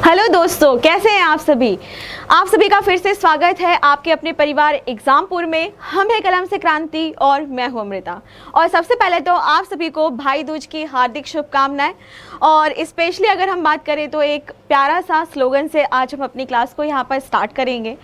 Hello दोस्तों, कैसे हैं आप सभी। आप सभी का फिर से स्वागत है आपके अपने परिवार एग्जामपुर में। हम है कलम से क्रांति और मैं हूं अमृता। और सबसे पहले तो आप सभी को भाई दूज की हार्दिक शुभकामनाएं। और स्पेशली अगर हम बात करें तो एक प्यारा सा स्लोगन से आज हम अपनी क्लास को यहाँ पर स्टार्ट करेंगे।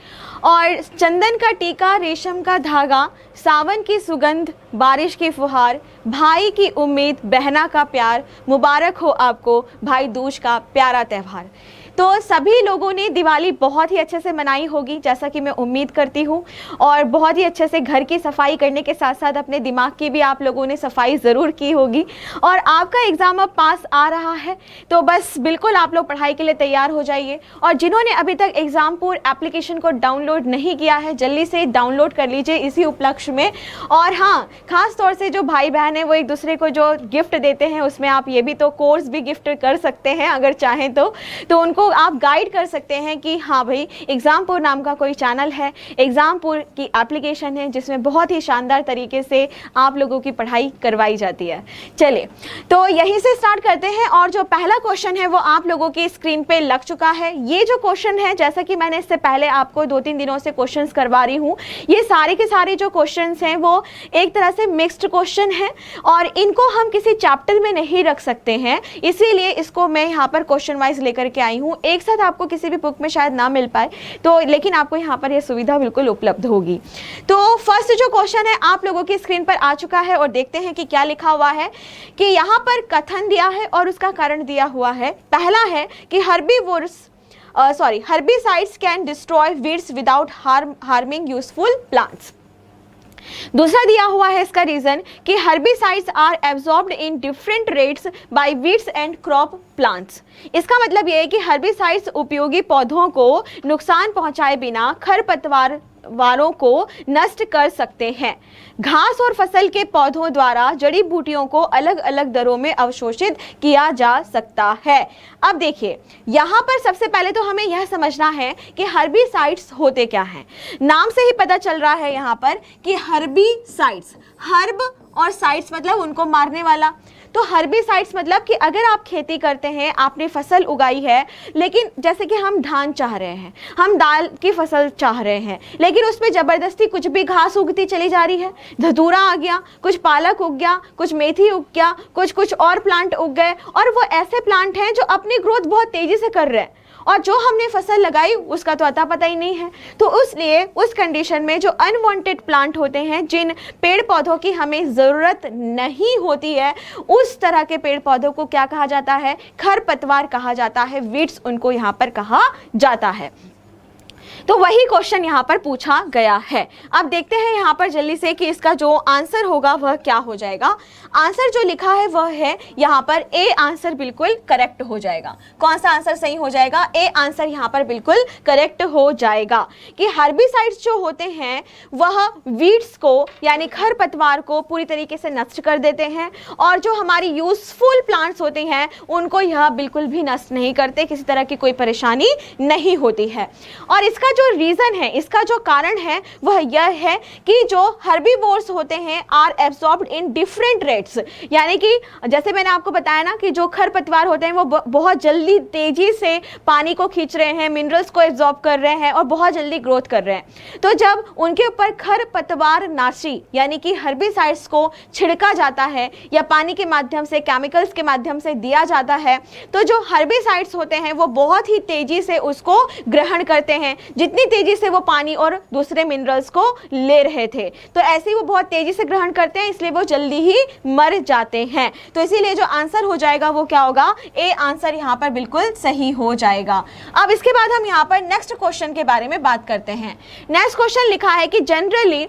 और चंदन का टीका, रेशम का धागा, सावन की सुगंध, बारिश की फुहार, भाई की उम्मीद, बहना का प्यार, मुबारक हो आपको भाई दूज का प्यारा त्यौहार। तो सभी लोगों ने दिवाली बहुत ही अच्छे से मनाई होगी, जैसा कि मैं उम्मीद करती हूँ। और बहुत ही अच्छे से घर की सफाई करने के साथ साथ अपने दिमाग की भी आप लोगों ने सफाई ज़रूर की होगी। और आपका एग्ज़ाम अब पास आ रहा है, तो बस बिल्कुल आप लोग पढ़ाई के लिए तैयार हो जाइए। और जिन्होंने अभी तक एग्जामपुर एप्लीकेशन को डाउनलोड नहीं किया है, जल्दी से डाउनलोड कर लीजिए इसी उपलक्ष्य में। और हाँ, खास तौर से जो भाई बहन हैं वो एक दूसरे को जो गिफ्ट देते हैं, उसमें आप ये भी तो कोर्स भी गिफ्ट कर सकते हैं अगर चाहें तो उनको आप गाइड कर सकते हैं कि हाँ भाई, एग्जामपुर नाम का कोई चैनल है, एग्जामपुर की एप्लीकेशन है जिसमें बहुत ही शानदार तरीके से आप लोगों की पढ़ाई करवाई जाती है। चलिए, तो यहीं से स्टार्ट करते हैं। और जो पहला क्वेश्चन है वो आप लोगों की स्क्रीन पे लग चुका है। ये जो क्वेश्चन है, जैसा कि मैंने इससे पहले आपको 2-3 दिनों से क्वेश्चंस करवा रही हूँ, ये सारे के सारे जो क्वेश्चंस हैं वो एक तरह से मिक्स्ड क्वेश्चन है और इनको हम किसी चैप्टर में नहीं रख सकते हैं, इसीलिए इसको मैं यहाँ पर क्वेश्चन वाइज लेकर के आई हूँ। एक साथ आपको किसी भी बुक में शायद ना मिल पाए, तो लेकिन आपको यहाँ पर यह सुविधा बिल्कुल उपलब्ध होगी। तो फर्स्ट जो क्वेश्चन है आप लोगों की स्क्रीन पर आ चुका है और देखते हैं कि क्या लिखा हुआ है। कि यहाँ पर कथन दिया है और उसका कारण दिया हुआ है। पहला है कि herbicides can destroy weeds without harming useful plants। दूसरा दिया हुआ है इसका रीजन कि herbicides are absorbed in different rates by weeds and crop plants। इसका मतलब यह है कि herbicides उपयोगी पौधों को नुकसान पहुंचाए बिना खरपतवारों को नष्ट कर सकते हैं। घास और फसल के पौधों द्वारा जड़ी बूटियों को अलग अलग दरों में अवशोषित किया जा सकता है। अब देखिए, यहाँ पर सबसे पहले तो हमें यह समझना है कि हर्बिसाइड्स होते क्या हैं। नाम से ही पता चल रहा है यहाँ पर कि हर्बिसाइड्स, हर्ब और साइड्स मतलब उनको मारने वाला। तो हर्बिसाइड्स मतलब कि अगर आप खेती करते हैं, आपने फसल उगाई है, लेकिन जैसे कि हम धान चाह रहे हैं, हम दाल की फसल चाह रहे हैं, लेकिन उसमें ज़बरदस्ती कुछ भी घास उगती चली जा रही है, धतूरा आ गया, कुछ पालक उग गया, कुछ मेथी उग गया, कुछ और प्लांट उग गए, और वो ऐसे प्लांट हैं जो अपनी ग्रोथ बहुत तेज़ी से कर रहे हैं और जो हमने फसल लगाई उसका तो अता पता ही नहीं है। तो इसलिए उस कंडीशन में जो अनवांटेड प्लांट होते हैं, जिन पेड़ पौधों की हमें ज़रूरत नहीं होती है, उस तरह के पेड़ पौधों को क्या कहा जाता है? खरपतवार कहा जाता है, वीड्स उनको यहाँ पर कहा जाता है। तो वही क्वेश्चन यहाँ पर पूछा गया है। अब देखते हैं यहाँ पर जल्दी से कि इसका जो आंसर होगा वह क्या हो जाएगा। आंसर जो लिखा है वह है यहाँ पर ए आंसर बिल्कुल करेक्ट हो जाएगा। कौन सा आंसर सही हो जाएगा? ए आंसर यहाँ पर बिल्कुल करेक्ट हो जाएगा कि हर्बिसाइड्स जो होते हैं वह वीड्स को यानी खरपतवार को पूरी तरीके से नष्ट कर देते हैं, और जो हमारी यूजफुल प्लांट्स होते हैं उनको यह बिल्कुल भी नष्ट नहीं करते, किसी तरह की कोई परेशानी नहीं होती है। और इसका जो रीजन है, इसका जो कारण है वह यह है कि जो हर्बीवोर्स होते हैं are absorbed in different rates, यानी कि जैसे मैंने आपको बताया ना कि जो खरपतवार होते हैं वो बहुत जल्दी तेजी से पानी को खींच रहे हैं, मिनरल्स को एब्सॉर्ब कर रहे हैं और बहुत जल्दी ग्रोथ कर रहे हैं। तो जब उनके ऊपर खरपतवार नाशी यानी कि हर्बिसाइड्स को छिड़का जाता है या पानी के माध्यम से, केमिकल्स के माध्यम से दिया जाता है, तो जो हर्बिसाइड्स होते हैं वो बहुत ही तेजी से उसको ग्रहण करते हैं, जितनी तेजी से वो पानी और दूसरे मिनरल्स को ले रहे थे। तो ऐसे ही वो बहुत तेजी से ग्रहण करते हैं, इसलिए वो जल्दी ही मर जाते हैं। तो इसीलिए जो आंसर हो जाएगा वो क्या होगा? ए आंसर यहाँ पर बिल्कुल सही हो जाएगा। अब इसके बाद हम यहाँ पर नेक्स्ट क्वेश्चन के बारे में बात करते हैं। नेक्स्ट क्वेश्चन लिखा है कि generally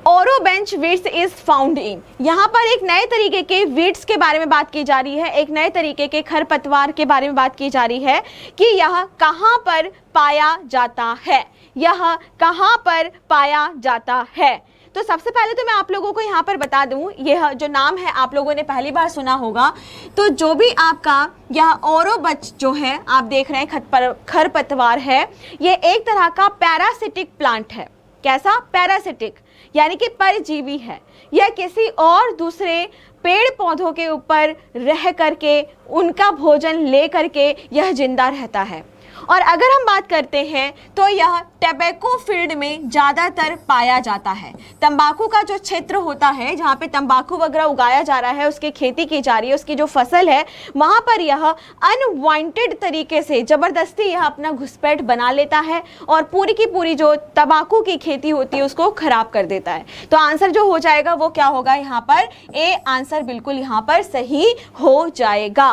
orobanche weeds is found in. यहाँ पर एक नए तरीके के वीड्स के बारे में बात की जा रही है, एक नए तरीके के खरपतवार के बारे में बात की जा रही है कि यह कहाँ पर पाया जाता है, यह कहाँ पर पाया जाता है। तो सबसे पहले तो मैं आप लोगों को यहाँ पर बता दूँ, यह जो नाम है आप लोगों ने पहली बार सुना होगा। तो जो भी आपका यह ओरोबच जो है आप देख रहे हैं खरपतवार है, ये एक तरह का पैरासिटिक प्लांट है। कैसा? पैरासिटिक, यानी कि परजीवी है। यह किसी और दूसरे पेड़ पौधों के ऊपर रह करके उनका भोजन ले करके यह जिंदा रहता है। और अगर हम बात करते हैं तो यह टबैको फील्ड में ज़्यादातर पाया जाता है। तंबाकू का जो क्षेत्र होता है जहाँ पे तंबाकू वगैरह उगाया जा रहा है, उसकी खेती की जा रही है, उसकी जो फसल है, वहाँ पर यह अनवांटेड तरीके से ज़बरदस्ती यह अपना घुसपैठ बना लेता है और पूरी की पूरी जो तंबाकू की खेती होती है उसको खराब कर देता है। तो आंसर जो हो जाएगा वो क्या होगा यहाँ पर, ए आंसर बिल्कुल यहाँ पर सही हो जाएगा।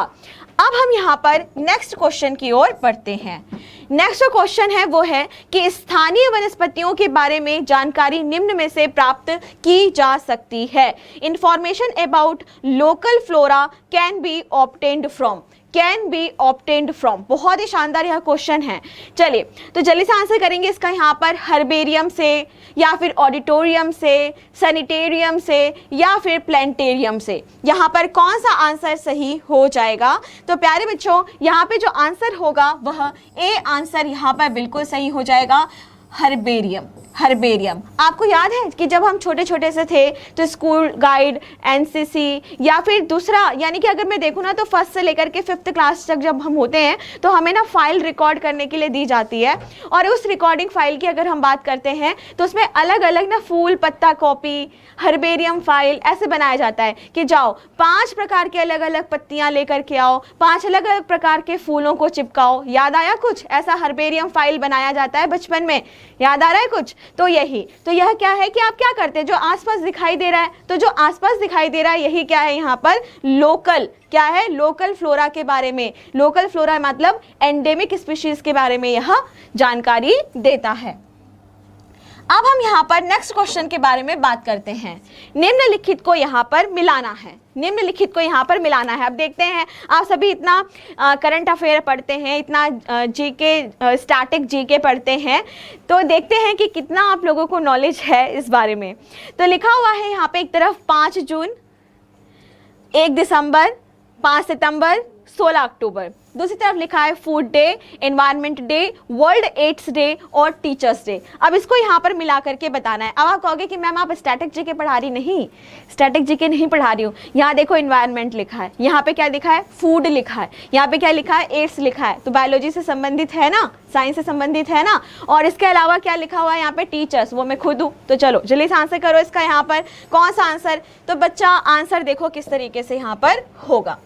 अब हम यहाँ पर नेक्स्ट क्वेश्चन की ओर बढ़ते हैं। नेक्स्ट जो क्वेश्चन है वो है कि स्थानीय वनस्पतियों के बारे में जानकारी निम्न में से प्राप्त की जा सकती है। Information about local flora can be obtained from, can be obtained from. बहुत ही शानदार यह क्वेश्चन है। चलिए तो जल्दी से आंसर करेंगे इसका यहाँ पर, हर्बेरियम से या फिर ऑडिटोरियम से, सैनिटेरियम से या फिर प्लांटेरियम से। यहाँ पर कौन सा आंसर सही हो जाएगा? तो प्यारे बच्चों यहाँ पे जो आंसर होगा वह ए आंसर यहाँ पर बिल्कुल सही हो जाएगा, हर्बेरियम। हर्बेरियम आपको याद है कि जब हम छोटे छोटे से थे तो स्कूल गाइड, एनसीसी या फिर दूसरा, यानी कि अगर मैं देखूँ ना तो फर्स्ट से लेकर के 5th क्लास तक जब हम होते हैं तो हमें ना फाइल रिकॉर्ड करने के लिए दी जाती है। और उस रिकॉर्डिंग फाइल की अगर हम बात करते हैं तो उसमें अलग अलग ना फूल पत्ता कॉपी, हर्बेरियम फाइल ऐसे बनाया जाता है कि जाओ 5 प्रकार के अलग अलग पत्तियाँ लेकर के आओ, 5 अलग अलग प्रकार के फूलों को चिपकाओ। याद आया कुछ? ऐसा हर्बेरियम फाइल बनाया जाता है बचपन में, याद आ रहा है कुछ? तो यह क्या है कि आप क्या करते हैं, जो आसपास दिखाई दे रहा है, तो जो आसपास दिखाई दे रहा है यही क्या है यहाँ पर, लोकल, क्या है, लोकल फ्लोरा के बारे में। लोकल फ्लोरा मतलब एंडेमिक स्पीशीज के बारे में यह जानकारी देता है। अब हम यहाँ पर नेक्स्ट क्वेश्चन के बारे में बात करते हैं। निम्नलिखित को यहाँ पर मिलाना है, निम्नलिखित को यहाँ पर मिलाना है। अब देखते हैं, आप सभी इतना करंट अफेयर पढ़ते हैं, इतना जीके, स्टैटिक जीके पढ़ते हैं, तो देखते हैं कि कितना आप लोगों को नॉलेज है इस बारे में। तो लिखा हुआ है यहाँ पे एक तरफ 5 जून, 1 दिसंबर, 5 सितंबर, 16 अक्टूबर। दूसरी तरफ लिखा है food day, environment day, world AIDS day और टीचर्स डे। अब इसको यहाँ पर मिला करके बताना है। अब आप कहोगे कि मैम आप स्टैटिक जीके पढ़ा रही, नहीं, स्टैटिक जीके नहीं पढ़ा रही हूँ। यहाँ देखो एनवायरनमेंट लिखा है, यहाँ पे क्या लिखा है, फूड लिखा है, यहाँ पे क्या लिखा है, एड्स लिखा है, तो बायोलॉजी से संबंधित है ना, साइंस से संबंधित है ना। और इसके अलावा क्या लिखा हुआ है यहाँ पे, टीचर्स, वो मैं खुद हूँ। तो चलो जल्दी से आंसर करो इसका यहाँ पर कौन सा आंसर। तो बच्चा आंसर देखो किस तरीके से यहाँ पर होगा।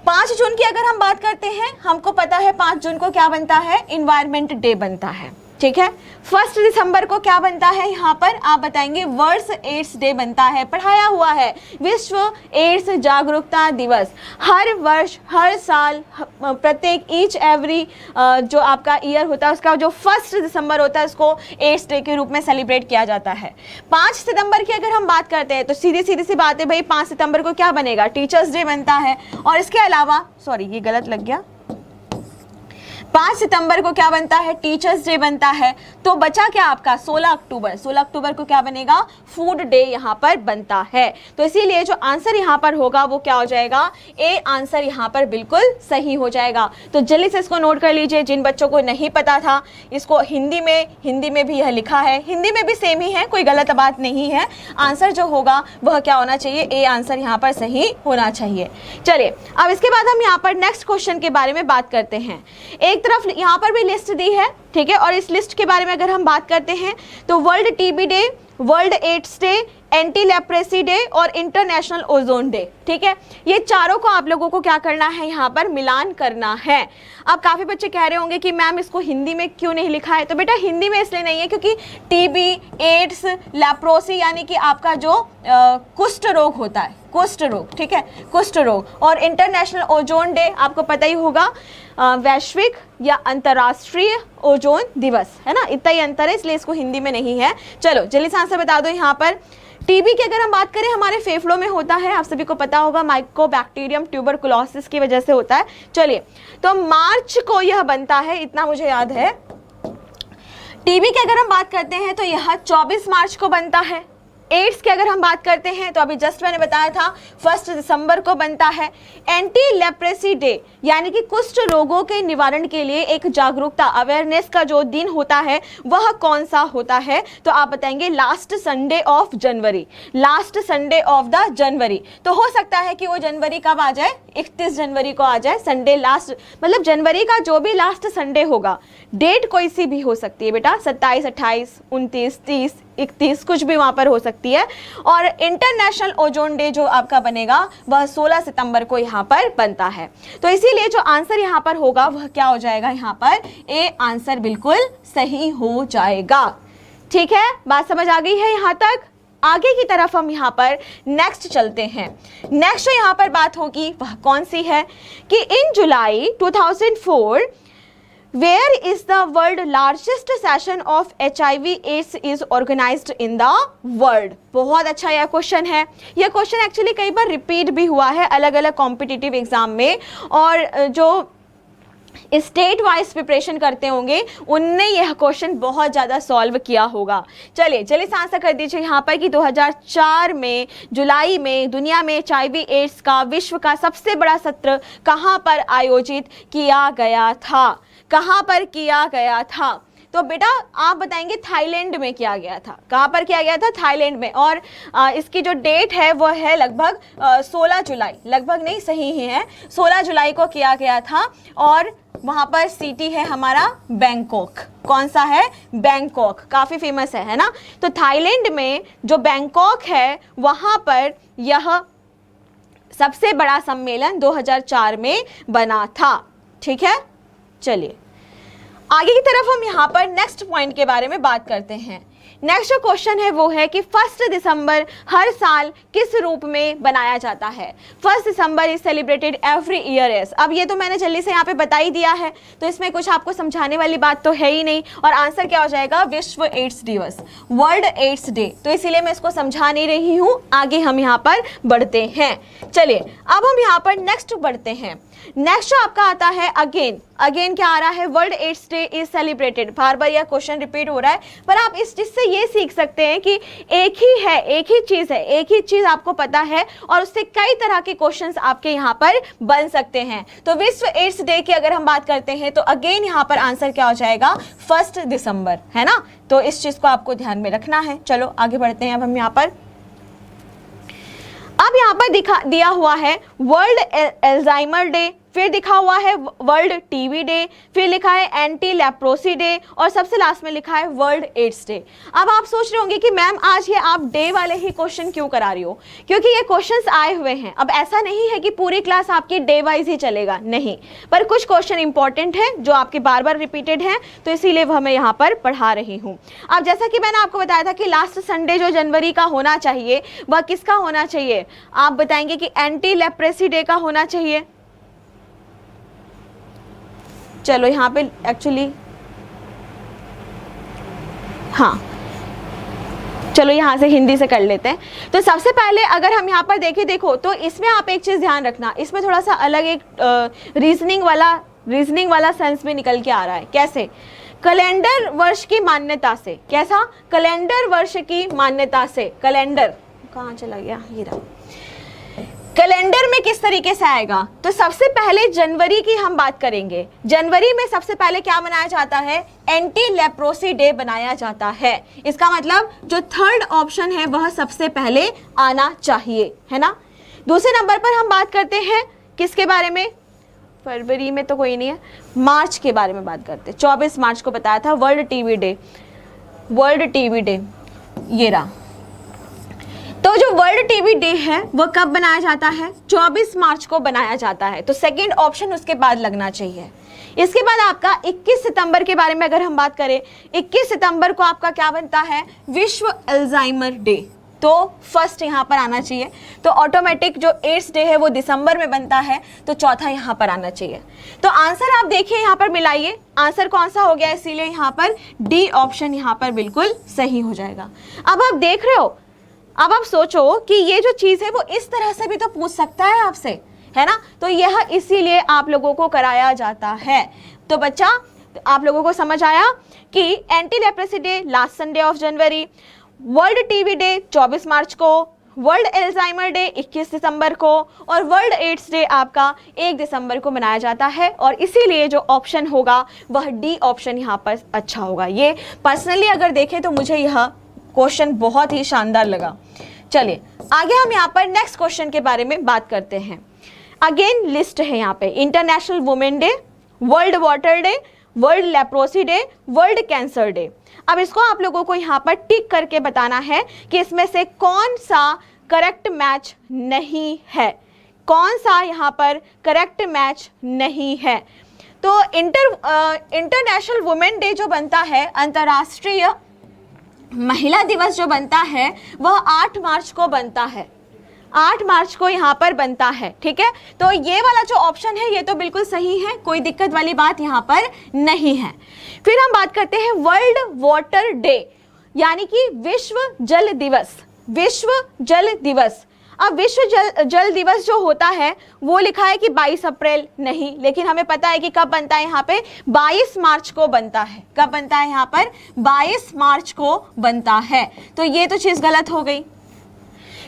5 जून की अगर हम बात करते हैं, हमको पता है 5 जून को क्या बनता है, इन्वायरमेंट डे बनता है, ठीक है। 1 दिसंबर को क्या बनता है यहाँ पर, आप बताएंगे, वर्ल्ड एड्स डे बनता है, पढ़ाया हुआ है, विश्व एड्स जागरूकता दिवस। हर वर्ष, हर साल, प्रत्येक ईच एवरी जो आपका ईयर होता है उसका जो 1 दिसंबर होता है उसको एड्स डे के रूप में सेलिब्रेट किया जाता है। 5 सितंबर की अगर हम बात करते हैं तो सीधी सी बात है भाई, 5 सितंबर को क्या बनेगा, टीचर्स डे बनता है। और इसके अलावा, सॉरी ये गलत लग गया, 5 सितंबर को क्या बनता है, टीचर्स डे बनता है। तो बचा क्या आपका 16 अक्टूबर, 16 अक्टूबर को क्या बनेगा, फूड डे यहाँ पर बनता है। तो इसीलिए जो आंसर यहाँ पर होगा वो क्या हो जाएगा, ए आंसर यहाँ पर बिल्कुल सही हो जाएगा। तो जल्दी से इसको नोट कर लीजिए, जिन बच्चों को नहीं पता था इसको हिंदी में भी यह लिखा है, हिंदी में भी सेम ही है, कोई गलत बात नहीं है। आंसर जो होगा वह क्या होना चाहिए, ए आंसर यहाँ पर सही होना चाहिए। चलिए अब इसके बाद हम यहाँ पर नेक्स्ट क्वेश्चन के बारे में बात करते हैं। एक तरफ यहाँ पर भी लिस्ट दी है, ठीक है, और इस लिस्ट के बारे में अगर हम बात करते हैं तो world TB day, world AIDS day, anti leprosy day और इंटरनेशनल ओजोन डे, ठीक है। ये चारों को आप लोगों को क्या करना है, यहाँ पर मिलान करना है। अब काफ़ी बच्चे कह रहे होंगे कि मैम इसको हिंदी में क्यों नहीं लिखा है, तो बेटा हिंदी में इसलिए नहीं है क्योंकि टीबी, एड्स, लेप्रोसी यानी कि आपका जो कुष्ठ रोग होता है, कुष्ठ रोग, ठीक है, कुष्ठ रोग, और इंटरनेशनल ओजोन डे आपको पता ही होगा, वैश्विक या अंतर्राष्ट्रीय ओजोन दिवस, है ना, इतना ही अंतर है, इसलिए इसको हिंदी में नहीं है। चलो जल्दी से आंसर बता दो यहाँ पर। टीबी की अगर हम बात करें, हमारे फेफड़ों में होता है, आप सभी को पता होगा, माइकोबैक्टीरियम ट्यूबरकुलोसिस की वजह से होता है। चलिए तो मार्च को यह बनता है, इतना मुझे याद है। टीबी की अगर हम बात करते हैं तो यह 24 मार्च को बनता है, एड्स की अगर हम बात करते हैं तो अभी जस्ट मैंने बताया था 1 दिसंबर को बनता है। एंटी लेप्रेसी डे यानी कि कुष्ठ रोगों के निवारण के लिए एक जागरूकता अवेयरनेस का जो दिन होता है वह कौन सा होता है, तो आप बताएंगे last Sunday of January, last Sunday off the January. तो हो सकता है कि वो जनवरी कब आ जाए, 31 जनवरी को आ जाए, संडे लास्ट, मतलब जनवरी का जो भी लास्ट संडे होगा। डेट कोई सी भी हो सकती है बेटा, 27, 28, 29, 30, 31 कुछ भी वहां पर हो सकती है। और इंटरनेशनल ओजोन डे जो आपका बनेगा वह 16 सितंबर को यहाँ पर बनता है। तो इसीलिए जो आंसर यहाँ पर होगा वह क्या हो जाएगा, यहाँ पर ए आंसर बिल्कुल सही हो जाएगा। ठीक है, बात समझ आ गई है यहाँ तक। आगे की तरफ हम यहाँ पर नेक्स्ट चलते हैं। नेक्स्ट जो यहाँ पर बात होगी वह कौन सी है कि इन जुलाई 2004 Where is the world largest session of HIV/AIDS is organized in the world? बहुत अच्छा यह क्वेश्चन है। यह क्वेश्चन एक्चुअली कई बार रिपीट भी हुआ है अलग अलग कॉम्पिटिटिव एग्जाम में, और जो स्टेट वाइज प्रिपरेशन करते होंगे उनने यह क्वेश्चन बहुत ज़्यादा सॉल्व किया होगा। चलिए आंसर कर दीजिए यहाँ पर कि 2004 में जुलाई में दुनिया में HIV/AIDS का विश्व का सबसे बड़ा सत्र कहाँ पर आयोजित किया गया था, कहाँ पर किया गया था? तो बेटा आप बताएंगे थाईलैंड में किया गया था। कहाँ पर किया गया था? थाईलैंड में। और इसकी जो डेट है वो है लगभग 16 जुलाई, लगभग नहीं सही ही है, 16 जुलाई को किया गया था। और वहाँ पर सिटी है हमारा बैंकॉक। कौन सा है? बैंकॉक, काफ़ी फेमस है ना। तो थाईलैंड में जो बैंकॉक है वहाँ पर यह सबसे बड़ा सम्मेलन 2004 में बना था। ठीक है, चलिए आगे की तरफ हम यहाँ पर नेक्स्ट पॉइंट के बारे में बात करते हैं। नेक्स्ट जो क्वेश्चन है वो है कि 1 दिसंबर हर साल किस रूप में बनाया जाता है? 1 December is celebrated every year as. अब ये तो मैंने जल्दी से यहाँ पे बता ही दिया है, तो इसमें कुछ आपको समझाने वाली बात तो है ही नहीं। और आंसर क्या हो जाएगा? विश्व एड्स दिवस, वर्ल्ड एड्स डे। तो इसीलिए मैं इसको समझा नहीं रही हूँ, आगे हम यहाँ पर बढ़ते हैं। चलिए अब हम यहाँ पर नेक्स्ट बढ़ते हैं। नेक्स्ट जो आपका आता है अगेन क्या आ रहा है? World AIDS day is celebrated. बार बार यह क्वेश्चन रिपीट हो रहा है, पर आप इस चीज से ये सीख सकते हैं कि एक ही है, एक ही चीज है, एक ही चीज आपको पता है और उससे कई तरह के क्वेश्चंस आपके यहाँ पर बन सकते हैं। तो विश्व एड्स डे की अगर हम बात करते हैं तो अगेन यहाँ पर आंसर क्या हो जाएगा? 1 दिसंबर, है ना। तो इस चीज को आपको ध्यान में रखना है। चलो आगे बढ़ते हैं। अब हम यहाँ पर यहाँ पर दिया हुआ है वर्ल्ड अल्जाइमर डे, फिर दिखा हुआ है वर्ल्ड टीबी डे, फिर लिखा है एंटी लेप्रोसी डे और सबसे लास्ट में लिखा है वर्ल्ड एड्स डे। अब आप सोच रहे होंगे कि मैम आज ये आप डे वाले ही क्वेश्चन क्यों करा रही हो? क्योंकि ये क्वेश्चंस आए हुए हैं। अब ऐसा नहीं है कि पूरी क्लास आपकी डे वाइज ही चलेगा, नहीं, पर कुछ क्वेश्चन इंपॉर्टेंट है जो आपके बार बार रिपीटेड हैं, तो इसीलिए वह मैं यहाँ पर पढ़ा रही हूँ। अब जैसा कि मैंने आपको बताया था कि लास्ट संडे जो जनवरी का होना चाहिए वह किसका होना चाहिए? आप बताएंगे कि एंटी लेप्रेसी डे का होना चाहिए। चलो यहाँ पे एक्चुअली हाँ, चलो यहाँ से हिंदी से कर लेते हैं। तो सबसे पहले अगर हम यहाँ पर देखें, देखो तो इसमें आप एक चीज़ ध्यान रखना, इसमें थोड़ा सा अलग एक रीजनिंग वाला सेंस भी निकल के आ रहा है। कैसे? कैलेंडर वर्ष की मान्यता से। कैसा? कैलेंडर वर्ष की मान्यता से। कैलेंडर कहाँ चला गया? ये रहा। कैलेंडर में किस तरीके से आएगा? तो सबसे पहले जनवरी की हम बात करेंगे। जनवरी में सबसे पहले क्या मनाया जाता है? एंटी लेप्रोसी डे बनाया जाता है। इसका मतलब जो थर्ड ऑप्शन है वह सबसे पहले आना चाहिए, है ना। दूसरे नंबर पर हम बात करते हैं किसके बारे में? फरवरी में तो कोई नहीं है, मार्च के बारे में बात करते हैं। 24 मार्च को बताया था world TB day, world TB day ये रहा। तो जो वर्ल्ड टीबी डे है वो कब बनाया जाता है? 24 मार्च को बनाया जाता है। तो सेकंड ऑप्शन उसके बाद लगना चाहिए। इसके बाद आपका 21 सितंबर के बारे में अगर हम बात करें, 21 सितंबर को आपका क्या बनता है? विश्व अल्जाइमर डे। तो फर्स्ट यहाँ पर आना चाहिए। तो ऑटोमेटिक जो एड्स डे है वो दिसंबर में बनता है, तो चौथा यहाँ पर आना चाहिए। तो आंसर आप देखिए यहाँ पर मिलाइए, आंसर कौन सा हो गया? इसीलिए यहाँ पर डी ऑप्शन यहाँ पर बिल्कुल सही हो जाएगा। अब आप देख रहे हो, अब आप सोचो कि ये जो चीज़ है वो इस तरह से भी तो पूछ सकता है आपसे, है ना। तो यह इसीलिए आप लोगों को कराया जाता है। तो बच्चा आप लोगों को समझ आया कि anti leprosy day last Sunday of January, world TB day 24 मार्च को, वर्ल्ड एल्जाइमर डे 21 दिसंबर को और वर्ल्ड एड्स डे आपका 1 दिसंबर को मनाया जाता है। और इसीलिए जो ऑप्शन होगा वह डी ऑप्शन यहाँ पर अच्छा होगा। ये पर्सनली अगर देखें तो मुझे यह क्वेश्चन बहुत ही शानदार लगा। चलिए आगे हम यहाँ पर नेक्स्ट क्वेश्चन के बारे में बात करते हैं। अगेन लिस्ट है यहाँ पे, international women day, world water day, world leprosy day, world cancer day. अब इसको आप लोगों को यहाँ पर टिक करके बताना है कि इसमें से कौन सा करेक्ट मैच नहीं है, कौन सा यहाँ पर करेक्ट मैच नहीं है। तो इंटरनेशनल वुमेन डे जो बनता है, अंतर्राष्ट्रीय महिला दिवस जो बनता है वह 8 मार्च को बनता है, 8 मार्च को यहाँ पर बनता है। ठीक है, तो ये वाला जो ऑप्शन है ये तो बिल्कुल सही है, कोई दिक्कत वाली बात यहाँ पर नहीं है। फिर हम बात करते हैं वर्ल्ड वाटर डे, यानी कि विश्व जल दिवस, विश्व जल दिवस। अब विश्व जल दिवस जो होता है वो लिखा है कि 22 अप्रैल नहीं, लेकिन हमें पता है कि कब बनता है, यहाँ पे 22 मार्च को बनता है। कब बनता है यहाँ पर? 22 मार्च को बनता है। तो ये तो चीज गलत हो गई।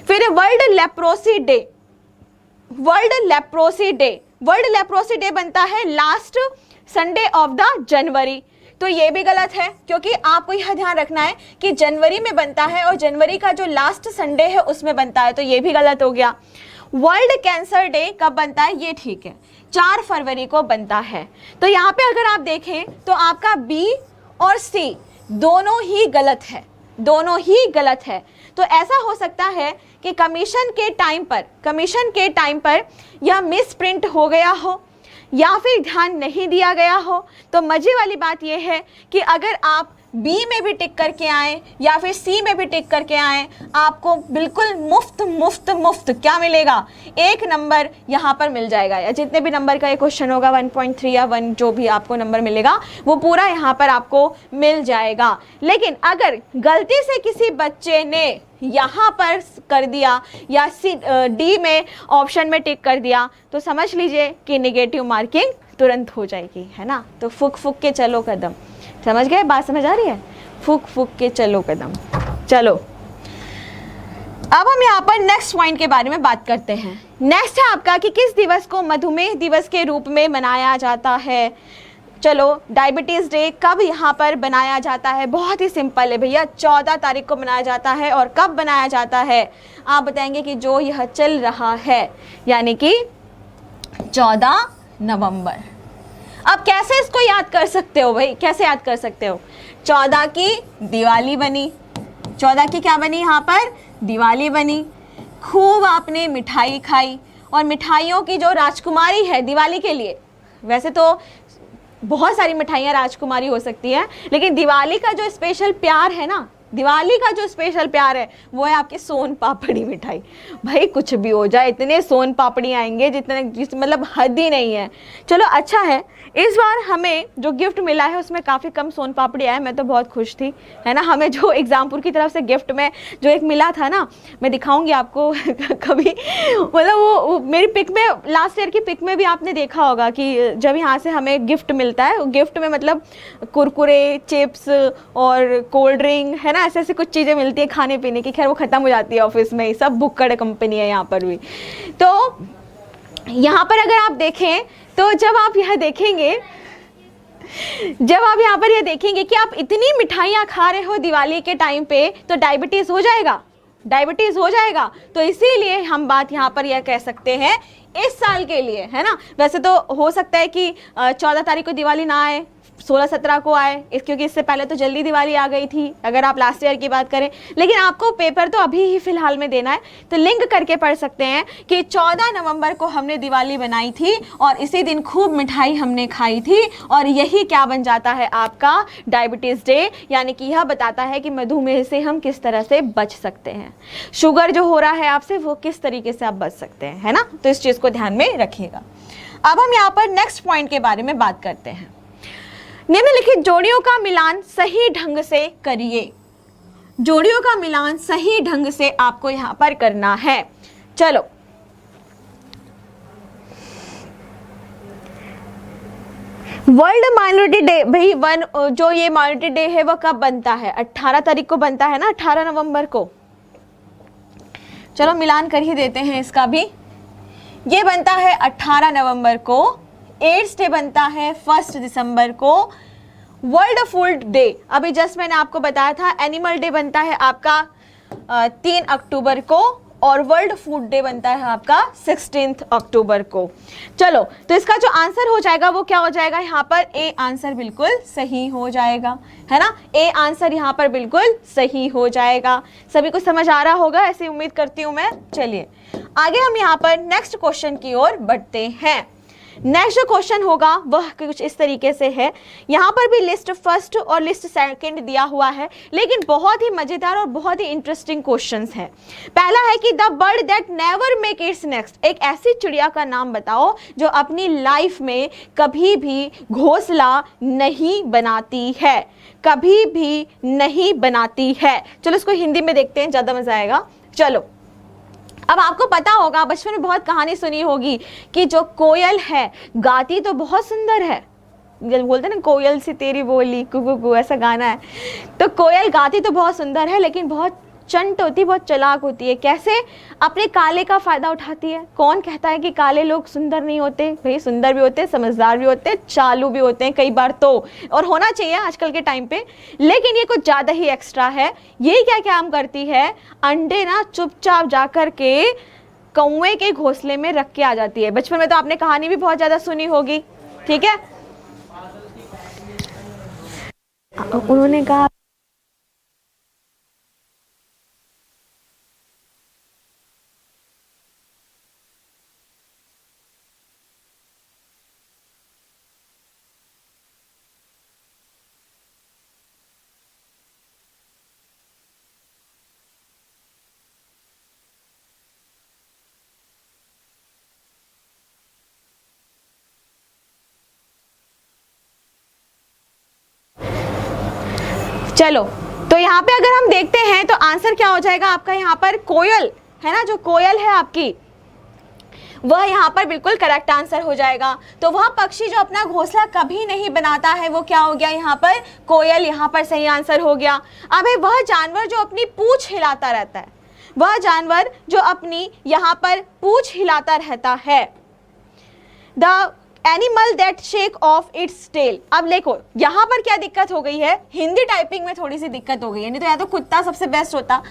फिर world leprosy day, world leprosy day, world leprosy day बनता है last Sunday off the January. तो ये भी गलत है, क्योंकि आपको यह ध्यान रखना है कि जनवरी में बनता है और जनवरी का जो लास्ट संडे है उसमें बनता है, तो ये भी गलत हो गया। वर्ल्ड कैंसर डे कब बनता है? ये ठीक है, 4 फरवरी को बनता है। तो यहाँ पे अगर आप देखें तो आपका बी और सी दोनों ही गलत है, दोनों ही गलत है। तो ऐसा हो सकता है कि कमीशन के टाइम पर यह मिस प्रिंट हो गया हो या फिर ध्यान नहीं दिया गया हो। तो मजे वाली बात यह है कि अगर आप बी में भी टिक करके आए या फिर सी में भी टिक करके आए, आपको बिल्कुल मुफ्त मुफ्त मुफ्त क्या मिलेगा? 1 नंबर यहाँ पर मिल जाएगा, या जितने भी नंबर का ये क्वेश्चन होगा 1.3 या 1 जो भी आपको नंबर मिलेगा वो पूरा यहाँ पर आपको मिल जाएगा। लेकिन अगर गलती से किसी बच्चे ने यहाँ पर कर दिया या डी में ऑप्शन में टिक कर दिया तो समझ लीजिए कि नेगेटिव मार्किंग तुरंत हो जाएगी, है ना। तो फूक फूक के चलो कदम, समझ गए? बात समझ आ रही है? फूक फूक के चलो कदम। चलो अब हम यहाँ पर नेक्स्ट पॉइंट के बारे में बात करते हैं। नेक्स्ट है आपका कि किस दिवस को मधुमेह दिवस के रूप में मनाया जाता है। चलो डायबिटीज़ डे कब यहाँ पर बनाया जाता है? बहुत ही सिंपल है भैया, 14 तारीख को मनाया जाता है। और कब बनाया जाता है? आप बताएंगे कि जो यह चल रहा है, यानी कि 14 नवंबर। अब कैसे इसको याद कर सकते हो भाई? कैसे याद कर सकते हो? 14 की दिवाली बनी, 14 की क्या बनी यहाँ पर? दिवाली बनी। खूब आपने मिठाई खाई, और मिठाइयों की जो राजकुमारी है दिवाली के लिए, वैसे तो बहुत सारी मिठाइयाँ राजकुमारी हो सकती है, लेकिन दिवाली का जो स्पेशल प्यार है ना, दिवाली का जो स्पेशल प्यार है वो है आपकी सोन पापड़ी मिठाई। भाई कुछ भी हो जाए, इतने सोन पापड़ी आएंगे मतलब हद ही नहीं है। चलो अच्छा है, इस बार हमें जो गिफ्ट मिला है उसमें काफ़ी कम सोन पापड़ी आया, मैं तो बहुत खुश थी, है ना। हमें जो एग्जामपुर की तरफ से गिफ्ट में जो एक मिला था ना, मैं दिखाऊंगी आपको कभी, मतलब वो मेरी पिक में, लास्ट ईयर की पिक में भी आपने देखा होगा कि जब यहाँ से हमें गिफ्ट मिलता है, गिफ्ट में मतलब कुरकुरे, चिप्स और कोल्ड ड्रिंक, है ना, ऐसे ऐसे कुछ चीज़ें मिलती है खाने पीने की। खैर वो ख़त्म हो जाती है ऑफिस में ही, सब बुक्कड़ कंपनी है यहाँ पर भी। तो यहाँ पर अगर आप देखें तो जब आप यहाँ पर यह देखेंगे कि आप इतनी मिठाइयाँ खा रहे हो दिवाली के टाइम पे, तो डायबिटीज़ हो जाएगा, डायबिटीज़ हो जाएगा। तो इसीलिए हम बात यहाँ पर यह कह सकते हैं इस साल के लिए, है ना। वैसे तो हो सकता है कि 14 तारीख को दिवाली ना आए, 16-17 को आए, क्योंकि इससे पहले तो जल्दी दिवाली आ गई थी अगर आप लास्ट ईयर की बात करें। लेकिन आपको पेपर तो अभी ही फिलहाल में देना है, तो लिंक करके पढ़ सकते हैं कि 14 नवंबर को हमने दिवाली बनाई थी और इसी दिन खूब मिठाई हमने खाई थी, और यही क्या बन जाता है आपका डायबिटीज़ डे। यानी कि यह बताता है कि मधुमेह से हम किस तरह से बच सकते हैं, शुगर जो हो रहा है आपसे वो किस तरीके से आप बच सकते हैं, है ना। तो इस चीज़ को ध्यान में रखिएगा। अब हम यहाँ पर नेक्स्ट पॉइंट के बारे में बात करते हैं। निम्नलिखित जोड़ियों का मिलान सही ढंग से करिए। जोड़ियों का मिलान सही ढंग से आपको यहां पर करना है। चलो वर्ल्ड माइनॉरिटी डे भाई जो ये माइनॉरिटी डे है वो कब बनता है? 18 तारीख को बनता है ना, 18 नवंबर को। चलो मिलान कर ही देते हैं इसका भी। ये बनता है 18 नवंबर को। एड्स डे बनता है 1 दिसंबर को। वर्ल्ड फूड डे अभी जस्ट मैंने आपको बताया था। एनिमल डे बनता है आपका 3 अक्टूबर को, और वर्ल्ड फूड डे बनता है आपका 16 अक्टूबर को। चलो तो इसका जो आंसर हो जाएगा वो क्या हो जाएगा? यहाँ पर ए आंसर बिल्कुल सही हो जाएगा, है ना। ए आंसर यहाँ पर बिल्कुल सही हो जाएगा। सभी को समझ आ रहा होगा ऐसी उम्मीद करती हूँ मैं। चलिए आगे हम यहाँ पर नेक्स्ट क्वेश्चन की ओर बढ़ते हैं। नेक्स्ट जो क्वेश्चन होगा वह कुछ इस तरीके से है। यहाँ पर भी लिस्ट फर्स्ट और लिस्ट सेकंड दिया हुआ है, लेकिन बहुत ही मजेदार और बहुत ही इंटरेस्टिंग क्वेश्चंस हैं। पहला है कि the bird that never make its nest, एक ऐसी चिड़िया का नाम बताओ जो अपनी लाइफ में कभी भी घोंसला नहीं बनाती है, कभी भी नहीं बनाती है। चलो इसको हिंदी में देखते हैं, ज्यादा मजा आएगा। चलो अब आपको पता होगा, बचपन में बहुत कहानी सुनी होगी कि जो कोयल है गाती तो बहुत सुंदर है। जब बोलते हैं ना कोयल सी तेरी बोली कुकू कु, ऐसा गाना है। तो कोयल गाती तो बहुत सुंदर है, लेकिन बहुत चंट होती, बहुत चालाक होती है। कैसे? अपने काले का फायदा उठाती है। कौन कहता है कि काले लोग सुंदर नहीं होते? भाई सुंदर भी होते हैं, समझदार भी होते हैं, चालू भी होते हैं कई बार तो, और होना चाहिए आजकल के टाइम पे। लेकिन ये कुछ ज्यादा ही एक्स्ट्रा है। ये क्या काम करती है? अंडे ना चुपचाप जाकर के कौवे के घोंसले में रख के आ जाती है। बचपन में तो आपने कहानी भी बहुत ज्यादा सुनी होगी, ठीक है। उन्होंने कहा चलो तो यहाँ पे अगर हम देखते हैं तो आंसर क्या हो जाएगा आपका? यहाँ पर कोयल है ना, जो कोयल है आपकी वह यहाँ पर बिल्कुल करेक्ट आंसर हो जाएगा। तो वह पक्षी जो अपना घोंसला कभी नहीं बनाता है वो क्या हो गया? यहाँ पर कोयल यहाँ पर सही आंसर हो गया। अब है वह जानवर जो अपनी पूंछ हिलाता रहता है, वह जानवर जो अपनी यहाँ पर पूंछ हिलाता रहता है। The animal that shake of its tail. अब देखो यहाँ पर क्या दिक्कत हो गई है, हिंदी टाइपिंग में थोड़ी सी दिक्कत हो गई है, नहीं तो या तो कुत्ता सबसे बेस्ट होता।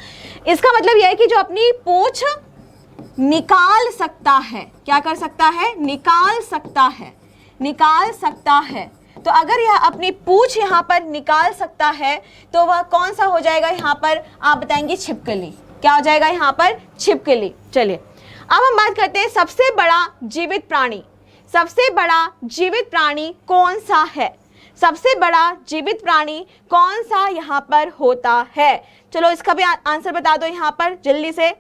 इसका मतलब यह है कि जो अपनी पूंछ निकाल सकता है, क्या कर सकता है? निकाल सकता है, निकाल सकता है। तो अगर यह अपनी पूंछ यहाँ पर निकाल सकता है तो वह कौन सा हो जाएगा? यहाँ पर आप बताएंगे छिपकली। क्या हो जाएगा यहाँ पर? छिपकली। चलिए अब हम बात करते हैं सबसे बड़ा जीवित प्राणी। सबसे बड़ा जीवित प्राणी कौन सा है? सबसे बड़ा जीवित प्राणी कौन सा यहाँ पर होता है? चलो इसका भी आंसर बता दो यहाँ पर जल्दी से।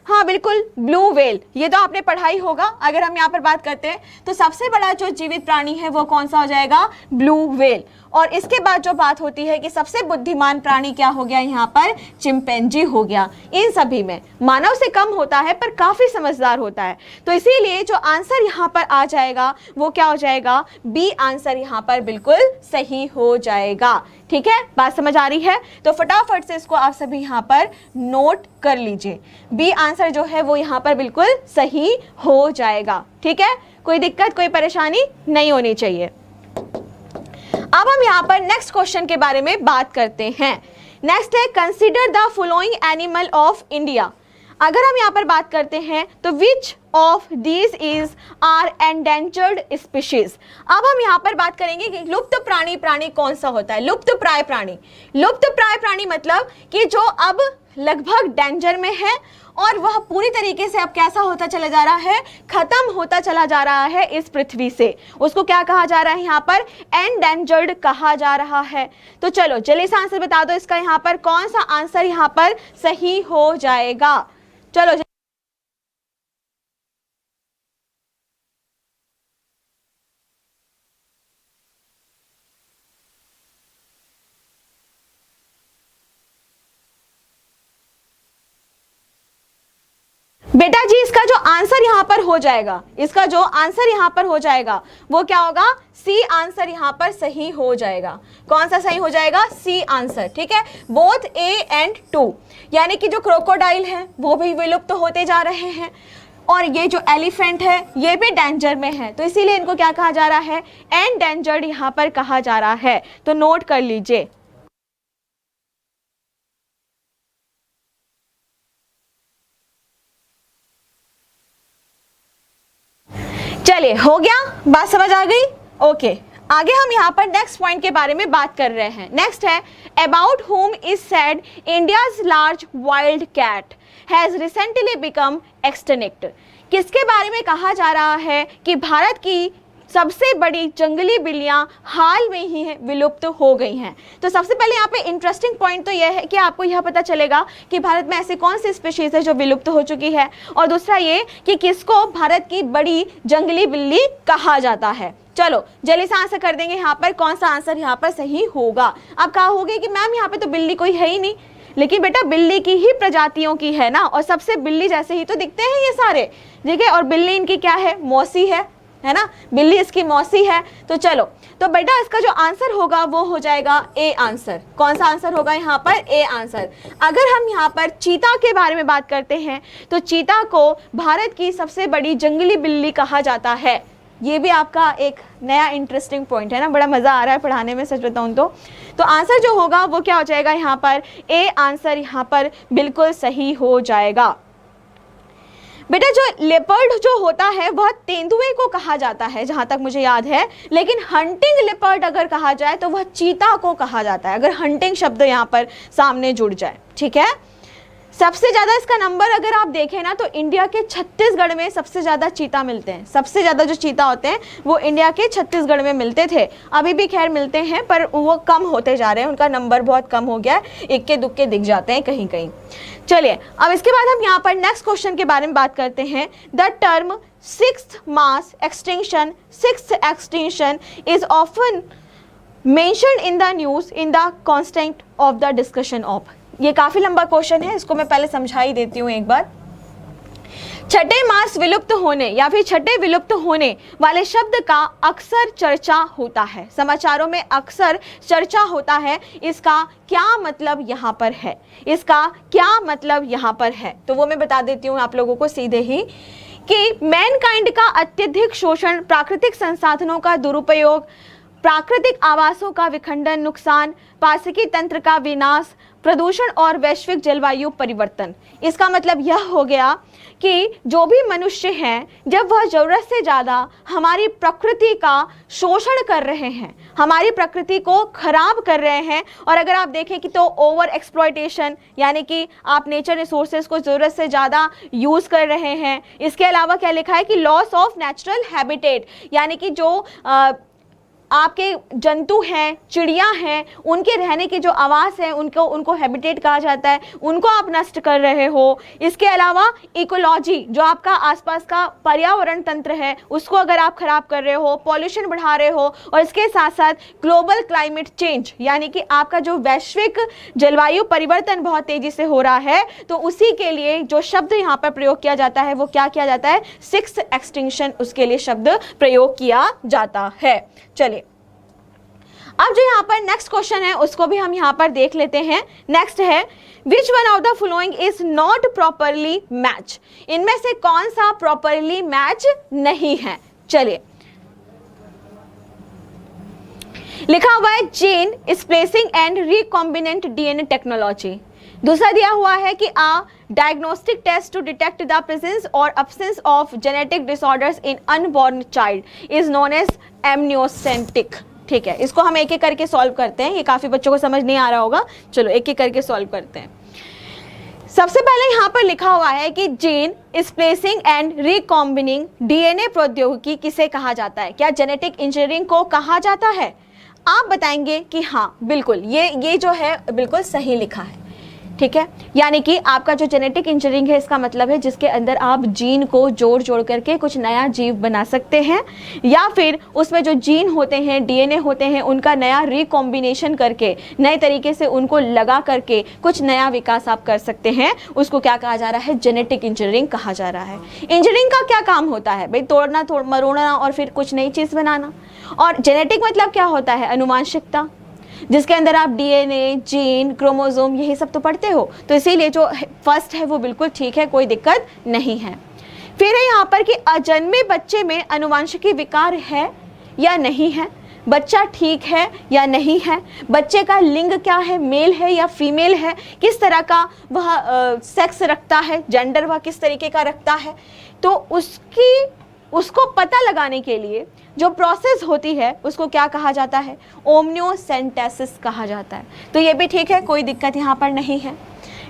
हाँ बिल्कुल, ब्लू व्हेल। ये तो आपने पढ़ा ही होगा। अगर हम यहाँ पर बात करते हैं तो सबसे बड़ा जो जीवित प्राणी है वो कौन सा हो जाएगा? Blue whale. और इसके बाद जो बात होती है कि सबसे बुद्धिमान प्राणी क्या हो गया? यहाँ पर चिंपैंजी हो गया। इन सभी में मानव से कम होता है पर काफी समझदार होता है, तो इसीलिए जो आंसर यहाँ पर आ जाएगा वो क्या हो जाएगा? बी आंसर यहाँ पर बिल्कुल सही हो जाएगा। ठीक है, बात समझ आ रही है? तो फटाफट से इसको आप सभी यहाँ पर नोट कर लीजिए। बी आंसर जो है वो यहाँ पर बिल्कुल सही हो जाएगा। ठीक है, कोई दिक्कत कोई परेशानी नहीं होनी चाहिए। अब हम यहाँ पर नेक्स्ट क्वेश्चन के बारे में बात करते हैं। नेक्स्ट है consider the following animal of India. अगर हम यहाँ पर बात करते हैं तो which of these is are endangered species. अब हम यहाँ पर बात करेंगे कि लुप्त प्राणी कौन सा होता है? लुप्त प्राय प्राणी। लुप्त प्राय प्राणी मतलब कि जो अब लगभग डेंजर में है और वह पूरी तरीके से अब कैसा होता चला जा रहा है? खत्म होता चला जा रहा है इस पृथ्वी से। उसको क्या कहा जा रहा है? यहाँ पर एंडेंजर्ड कहा जा रहा है। तो चलो जल्दी से आंसर बता दो इसका, यहाँ पर कौन सा आंसर यहाँ पर सही हो जाएगा? चलो बेटा जी इसका जो आंसर यहां पर हो जाएगा, इसका जो आंसर यहां पर हो जाएगा वो क्या होगा, सी आंसर यहां पर सही हो जाएगा। कौन सा सही हो जाएगा, सी आंसर, ठीक है। बोथ ए एंड टू, यानी कि जो क्रोकोडाइल है वो भी विलुप्त होते जा रहे हैं और ये जो एलिफेंट है ये भी डेंजर में है, तो इसीलिए इनको क्या कहा जा रहा है, एंडेंजर्ड यहां पर कहा जा रहा है। तो नोट कर लीजिए। चलिए हो गया, बात समझ आ गई, ओके। आगे हम यहाँ पर नेक्स्ट पॉइंट के बारे में बात कर रहे हैं। नेक्स्ट है about whom is said India's large wild cat has recently become extinct। किसके बारे में कहा जा रहा है कि भारत की सबसे बड़ी जंगली बिल्लियां हाल में ही विलुप्त हो गई हैं। तो सबसे पहले यहाँ पे इंटरेस्टिंग पॉइंट तो यह है कि आपको यह पता चलेगा कि भारत में ऐसी कौन सी स्पीशीज है जो विलुप्त हो चुकी है, और दूसरा ये कि किसको भारत की बड़ी जंगली बिल्ली कहा जाता है। चलो जल्दी से आंसर कर देंगे यहाँ पर, कौन सा आंसर यहाँ पर सही होगा। आप कहोगे कि मैम यहाँ पे तो बिल्ली कोई है ही नहीं, लेकिन बेटा बिल्ली की ही प्रजातियों की है ना, और सबसे बिल्ली जैसे ही तो दिखते हैं ये सारे, ठीक है। और बिल्ली इनकी क्या है, मौसी है ना, बिल्ली इसकी मौसी है। तो चलो, तो बेटा इसका जो आंसर होगा वो हो जाएगा ए आंसर। कौन सा आंसर होगा यहाँ पर, ए आंसर। अगर हम यहाँ पर चीता के बारे में बात करते हैं तो चीता को भारत की सबसे बड़ी जंगली बिल्ली कहा जाता है। ये भी आपका एक नया इंटरेस्टिंग पॉइंट है ना, बड़ा मजा आ रहा है पढ़ाने में सच बताऊं तो आंसर जो होगा वो क्या हो जाएगा यहाँ पर, ए आंसर यहाँ पर बिल्कुल सही हो जाएगा। बेटा जो लेपर्ड जो होता है वह तेंदुए को कहा जाता है जहां तक मुझे याद है, लेकिन हंटिंग लेपर्ड अगर कहा जाए तो वह चीता को कहा जाता है, अगर हंटिंग शब्द यहाँ पर सामने जुड़ जाए, ठीक है। सबसे ज़्यादा इसका नंबर अगर आप देखें ना तो इंडिया के छत्तीसगढ़ में सबसे ज़्यादा चीता मिलते हैं। सबसे ज़्यादा जो चीता होते हैं वो इंडिया के छत्तीसगढ़ में मिलते थे, अभी भी खैर मिलते हैं पर वो कम होते जा रहे हैं, उनका नंबर बहुत कम हो गया है, इक्के दुक्के दिख जाते हैं कहीं कहीं। चलिए अब इसके बाद हम यहाँ पर नेक्स्ट क्वेश्चन के बारे में बात करते हैं। The term sixth mass extinction, sixth extinction is often mentioned in the news in the context of the discussion of. ये काफी लंबा क्वेश्चन है, इसको मैं पहले समझा ही देती हूँ एक बार। छठे मास विलुप्त होने या फिर छठे विलुप्त होने वाले शब्द का अक्सर चर्चा होता है, समाचारों में अक्सर चर्चा होता है। इसका क्या मतलब यहाँ पर है, इसका क्या मतलब यहाँ पर है, तो वो मैं बता देती हूँ आप लोगों को सीधे ही कि मैनकाइंड का अत्यधिक शोषण, प्राकृतिक संसाधनों का दुरुपयोग, प्राकृतिक आवासों का विखंडन, नुकसान, पारिस्थितिकी तंत्र का विनाश, प्रदूषण और वैश्विक जलवायु परिवर्तन। इसका मतलब यह हो गया कि जो भी मनुष्य हैं जब वह ज़रूरत से ज़्यादा हमारी प्रकृति का शोषण कर रहे हैं, हमारी प्रकृति को खराब कर रहे हैं, और अगर आप देखें कि तो ओवर एक्सप्लॉयटेशन यानी कि आप नेचर रिसोर्सेज को ज़रूरत से ज़्यादा यूज़ कर रहे हैं। इसके अलावा क्या लिखा है कि लॉस ऑफ नेचुरल हैबिटेट, यानी कि जो आपके जंतु हैं, चिड़िया हैं, उनके रहने की जो आवास है उनको हैबिटेट कहा जाता है, उनको आप नष्ट कर रहे हो। इसके अलावा इकोलॉजी, जो आपका आसपास का पर्यावरण तंत्र है उसको अगर आप खराब कर रहे हो, पॉल्यूशन बढ़ा रहे हो, और इसके साथ साथ ग्लोबल क्लाइमेट चेंज यानी कि आपका जो वैश्विक जलवायु परिवर्तन बहुत तेजी से हो रहा है, तो उसी के लिए जो शब्द यहाँ पर प्रयोग किया जाता है वो क्या किया जाता है, सिक्स्थ एक्सटिंक्शन, उसके लिए शब्द प्रयोग किया जाता है। चलिए अब जो यहाँ पर नेक्स्ट क्वेश्चन है उसको भी हम यहाँ पर देख लेते हैं। नेक्स्ट है which one of the following is not properly match. इनमें से कौन सा प्रॉपरली मैच नहीं है। चलिए लिखा हुआ है gene splicing and recombinant DNA technology. दूसरा दिया हुआ है कि a diagnostic test to detect the presence or absence of genetic disorders in unborn child is known as amniocentic। ठीक है, इसको हम एक एक करके सॉल्व करते हैं, ये काफ़ी बच्चों को समझ नहीं आ रहा होगा, चलो एक एक करके सॉल्व करते हैं। सबसे पहले यहाँ पर लिखा हुआ है कि जीन स्प्लेसिंग एंड रिकॉम्बिनिंग डीएनए प्रौद्योगिकी किसे कहा जाता है, क्या जेनेटिक इंजीनियरिंग को कहा जाता है। आप बताएंगे कि हाँ बिल्कुल ये जो है बिल्कुल सही लिखा है। ठीक है, यानी कि आपका जो जेनेटिक इंजीनियरिंग है इसका मतलब है जिसके अंदर आप जीन को जोड़ करके कुछ नया जीव बना सकते हैं, या फिर उसमें जो जीन होते हैं, डीएनए होते हैं, उनका नया रिकॉम्बिनेशन करके नए तरीके से उनको लगा करके कुछ नया विकास आप कर सकते हैं। उसको क्या कहा जा रहा है? जेनेटिक इंजीनियरिंग कहा जा रहा है। इंजीनियरिंग का क्या काम होता है भाई? तोड़ना मरोड़ना और फिर कुछ नई चीज़ बनाना। और जेनेटिक मतलब क्या होता है? अनुवांशिकता, जिसके अंदर आप डीएनए, जीन, क्रोमोसोम यही सब तो पढ़ते हो। तो इसीलिए जो फर्स्ट है वो बिल्कुल ठीक है, कोई दिक्कत नहीं है। फिर है यहाँ पर कि अजन्मे बच्चे में अनुवांशिकी विकार है या नहीं है, बच्चा ठीक है या नहीं है, बच्चे का लिंग क्या है, मेल है या फीमेल है, किस तरह का वह सेक्स रखता है, जेंडर वह किस तरीके का रखता है, तो उसको पता लगाने के लिए जो प्रोसेस होती है उसको क्या कहा जाता है? ओम्नियोसेंटेसिस कहा जाता है। तो ये भी ठीक है, कोई दिक्कत यहाँ पर नहीं है।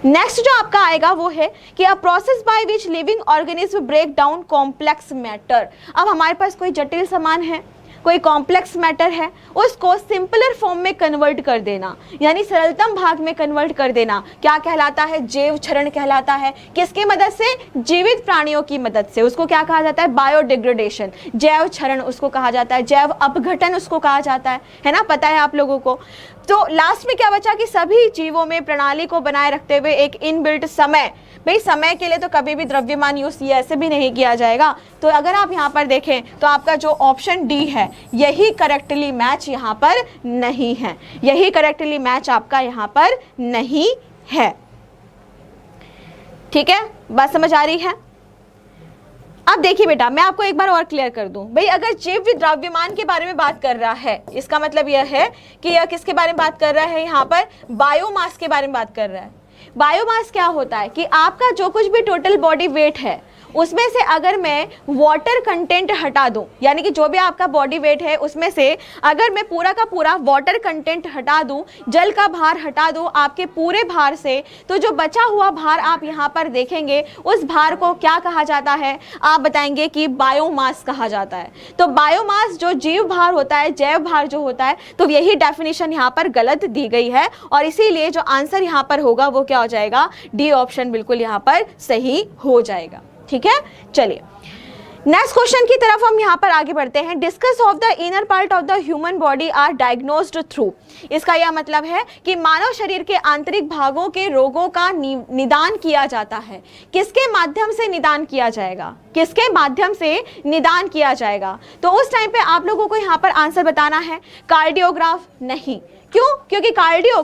नेक्स्ट जो आपका आएगा वो है कि a process by which living organism break down complex matter. अब हमारे पास कोई जटिल सामान है, कोई कॉम्प्लेक्स मैटर है, उसको सिंपलर फॉर्म में कन्वर्ट कर देना, यानी सरलतम भाग में कन्वर्ट कर देना, क्या कहलाता है? जैव क्षरण कहलाता है। किसकी मदद से? जीवित प्राणियों की मदद से। उसको क्या कहा जाता है? बायोडिग्रेडेशन, जैव क्षरण उसको कहा जाता है, जैव अपघटन उसको कहा जाता है ना, पता है आप लोगों को। तो लास्ट में क्या बचा कि सभी जीवों में प्रणाली को बनाए रखते हुए एक इनबिल्ट समय, भाई समय के लिए तो कभी भी द्रव्यमान यूज ये ऐसे भी नहीं किया जाएगा। तो अगर आप यहाँ पर देखें तो आपका जो ऑप्शन डी है यही करेक्टली मैच यहाँ पर नहीं है, यही करेक्टली मैच आपका यहाँ पर नहीं है। ठीक है, बात समझ आ रही है? अब देखिए बेटा, मैं आपको एक बार और क्लियर कर दूं, भाई अगर जीव द्रव्यमान के बारे में बात कर रहा है, इसका मतलब यह है कि यह किसके बारे में बात कर रहा है? यहाँ पर बायोमास के बारे में बात कर रहा है। बायोमास क्या होता है कि आपका जो कुछ भी टोटल बॉडी वेट है उसमें से अगर मैं वाटर कंटेंट हटा दूं, यानी कि जो भी आपका बॉडी वेट है उसमें से अगर मैं पूरा का पूरा वाटर कंटेंट हटा दूं, जल का भार हटा दूं आपके पूरे भार से, तो जो बचा हुआ भार आप यहाँ पर देखेंगे उस भार को क्या कहा जाता है? आप बताएंगे कि बायोमास कहा जाता है। तो बायोमास जो जीव भार होता है, जैव भार जो होता है, तो यही डेफिनेशन यहाँ पर गलत दी गई है और इसीलिए जो आंसर यहाँ पर होगा वो क्या हो जाएगा? डी ऑप्शन बिल्कुल यहाँ पर सही हो जाएगा। ठीक है, चलिए नेक्स्ट क्वेश्चन की तरफ हम यहाँ पर आगे बढ़ते हैं। Discuss of the inner part of the human body are diagnosed through. इसका यह मतलब है कि मानव शरीर के आंतरिक भागों के रोगों का निदान किया जाता है। किसके माध्यम से निदान किया जाएगा? किसके माध्यम से निदान किया जाएगा? तो उस टाइम पे आप लोगों को यहाँ पर आंसर बताना है। कार्डियोग्राफ नहीं, क्यों? क्योंकि कार्डियो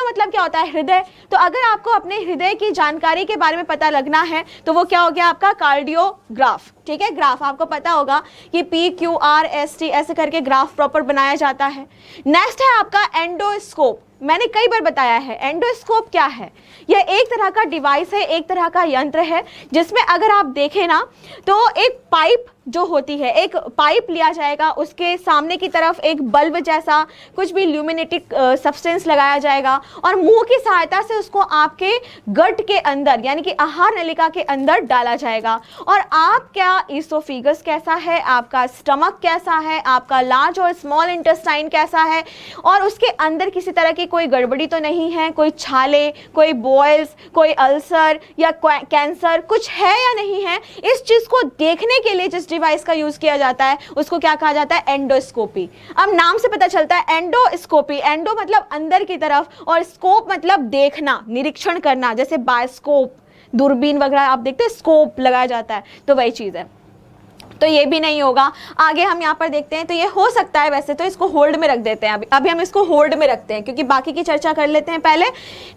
मतलब क्या होता है? हृदय। तो अगर आपको अपने हृदय की जानकारी के बारे में पता लगना है तो वो क्या हो गया आपका? कार्डियोग्राफ। ठीक है, ग्राफ आपको पता होगा कि PQRST ऐसे करके ग्राफ प्रॉपर बनाया जाता है। नेक्स्ट है आपका एंडोस्कोप। मैंने कई बार बताया है एंडोस्कोप क्या है। यह एक तरह का डिवाइस है, एक तरह का यंत्र है जिसमें अगर आप देखें ना तो एक पाइप जो होती है, एक पाइप लिया जाएगा, उसके सामने की तरफ एक बल्ब जैसा कुछ भी ल्यूमिनेटिक सब्सटेंस लगाया जाएगा और मुंह की सहायता से उसको आपके गट के अंदर यानी कि आहार नलिका के अंदर डाला जाएगा। और आपका इसोफिगस कैसा है, आपका स्टमक कैसा है, आपका लार्ज और स्मॉल इंटेस्टाइन कैसा है, और उसके अंदर किसी तरह की कोई गड़बड़ी तो नहीं है, कोई छाले, कोई बॉयल्स, कोई अल्सर या कैंसर कुछ है या नहीं है, इस चीज को देखने के लिए जिस डिवाइस का यूज किया जाता है उसको क्या कहा जाता है? एंडोस्कोपी। अब नाम से पता चलता है एंडोस्कोपी, एंडो मतलब अंदर की तरफ और स्कोप मतलब देखना, निरीक्षण करना, जैसे बायोस्कोप, दूरबीन वगैरह आप देखते हैं स्कोप लगाया जाता है, तो वही चीज है। तो ये भी नहीं होगा। आगे हम यहाँ पर देखते हैं, तो ये हो सकता है, वैसे तो इसको होल्ड में रख देते हैं, अभी हम इसको होल्ड में रखते हैं क्योंकि बाकी की चर्चा कर लेते हैं पहले।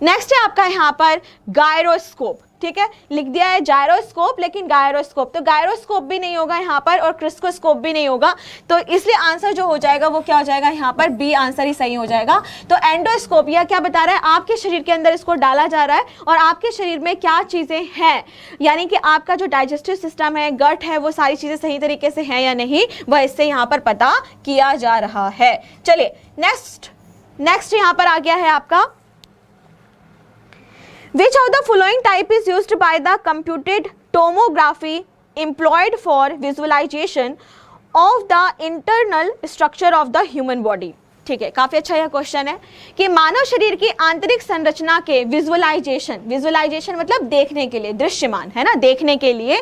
नेक्स्ट है आपका यहाँ पर गायरोस्कोप। ठीक है, लिख दिया है जायरोस्कोप लेकिन गायरोस्कोप, तो गायरोस्कोप भी नहीं होगा यहाँ पर और क्रिस्कोस्कोप भी नहीं होगा, तो इसलिए आंसर जो हो जाएगा वो क्या हो जाएगा? यहाँ पर बी आंसर ही सही हो जाएगा। तो एंडोस्कोप यह क्या बता रहा है? आपके शरीर के अंदर इसको डाला जा रहा है और आपके शरीर में क्या चीजें हैं, यानी कि आपका जो डाइजेस्टिव सिस्टम है, गट है, वो सारी चीजें सही तरीके से हैं या नहीं, वह इससे यहाँ पर पता किया जा रहा है। चलिए नेक्स्ट यहाँ पर आ गया है आपका Which of the following type is used by the computed tomography employed for visualization of the internal structure of the human body? ठीक है, काफी अच्छा यह क्वेश्चन है कि मानव शरीर की आंतरिक संरचना के विजुअलाइजेशन मतलब देखने के लिए, दृश्यमान है ना, देखने के लिए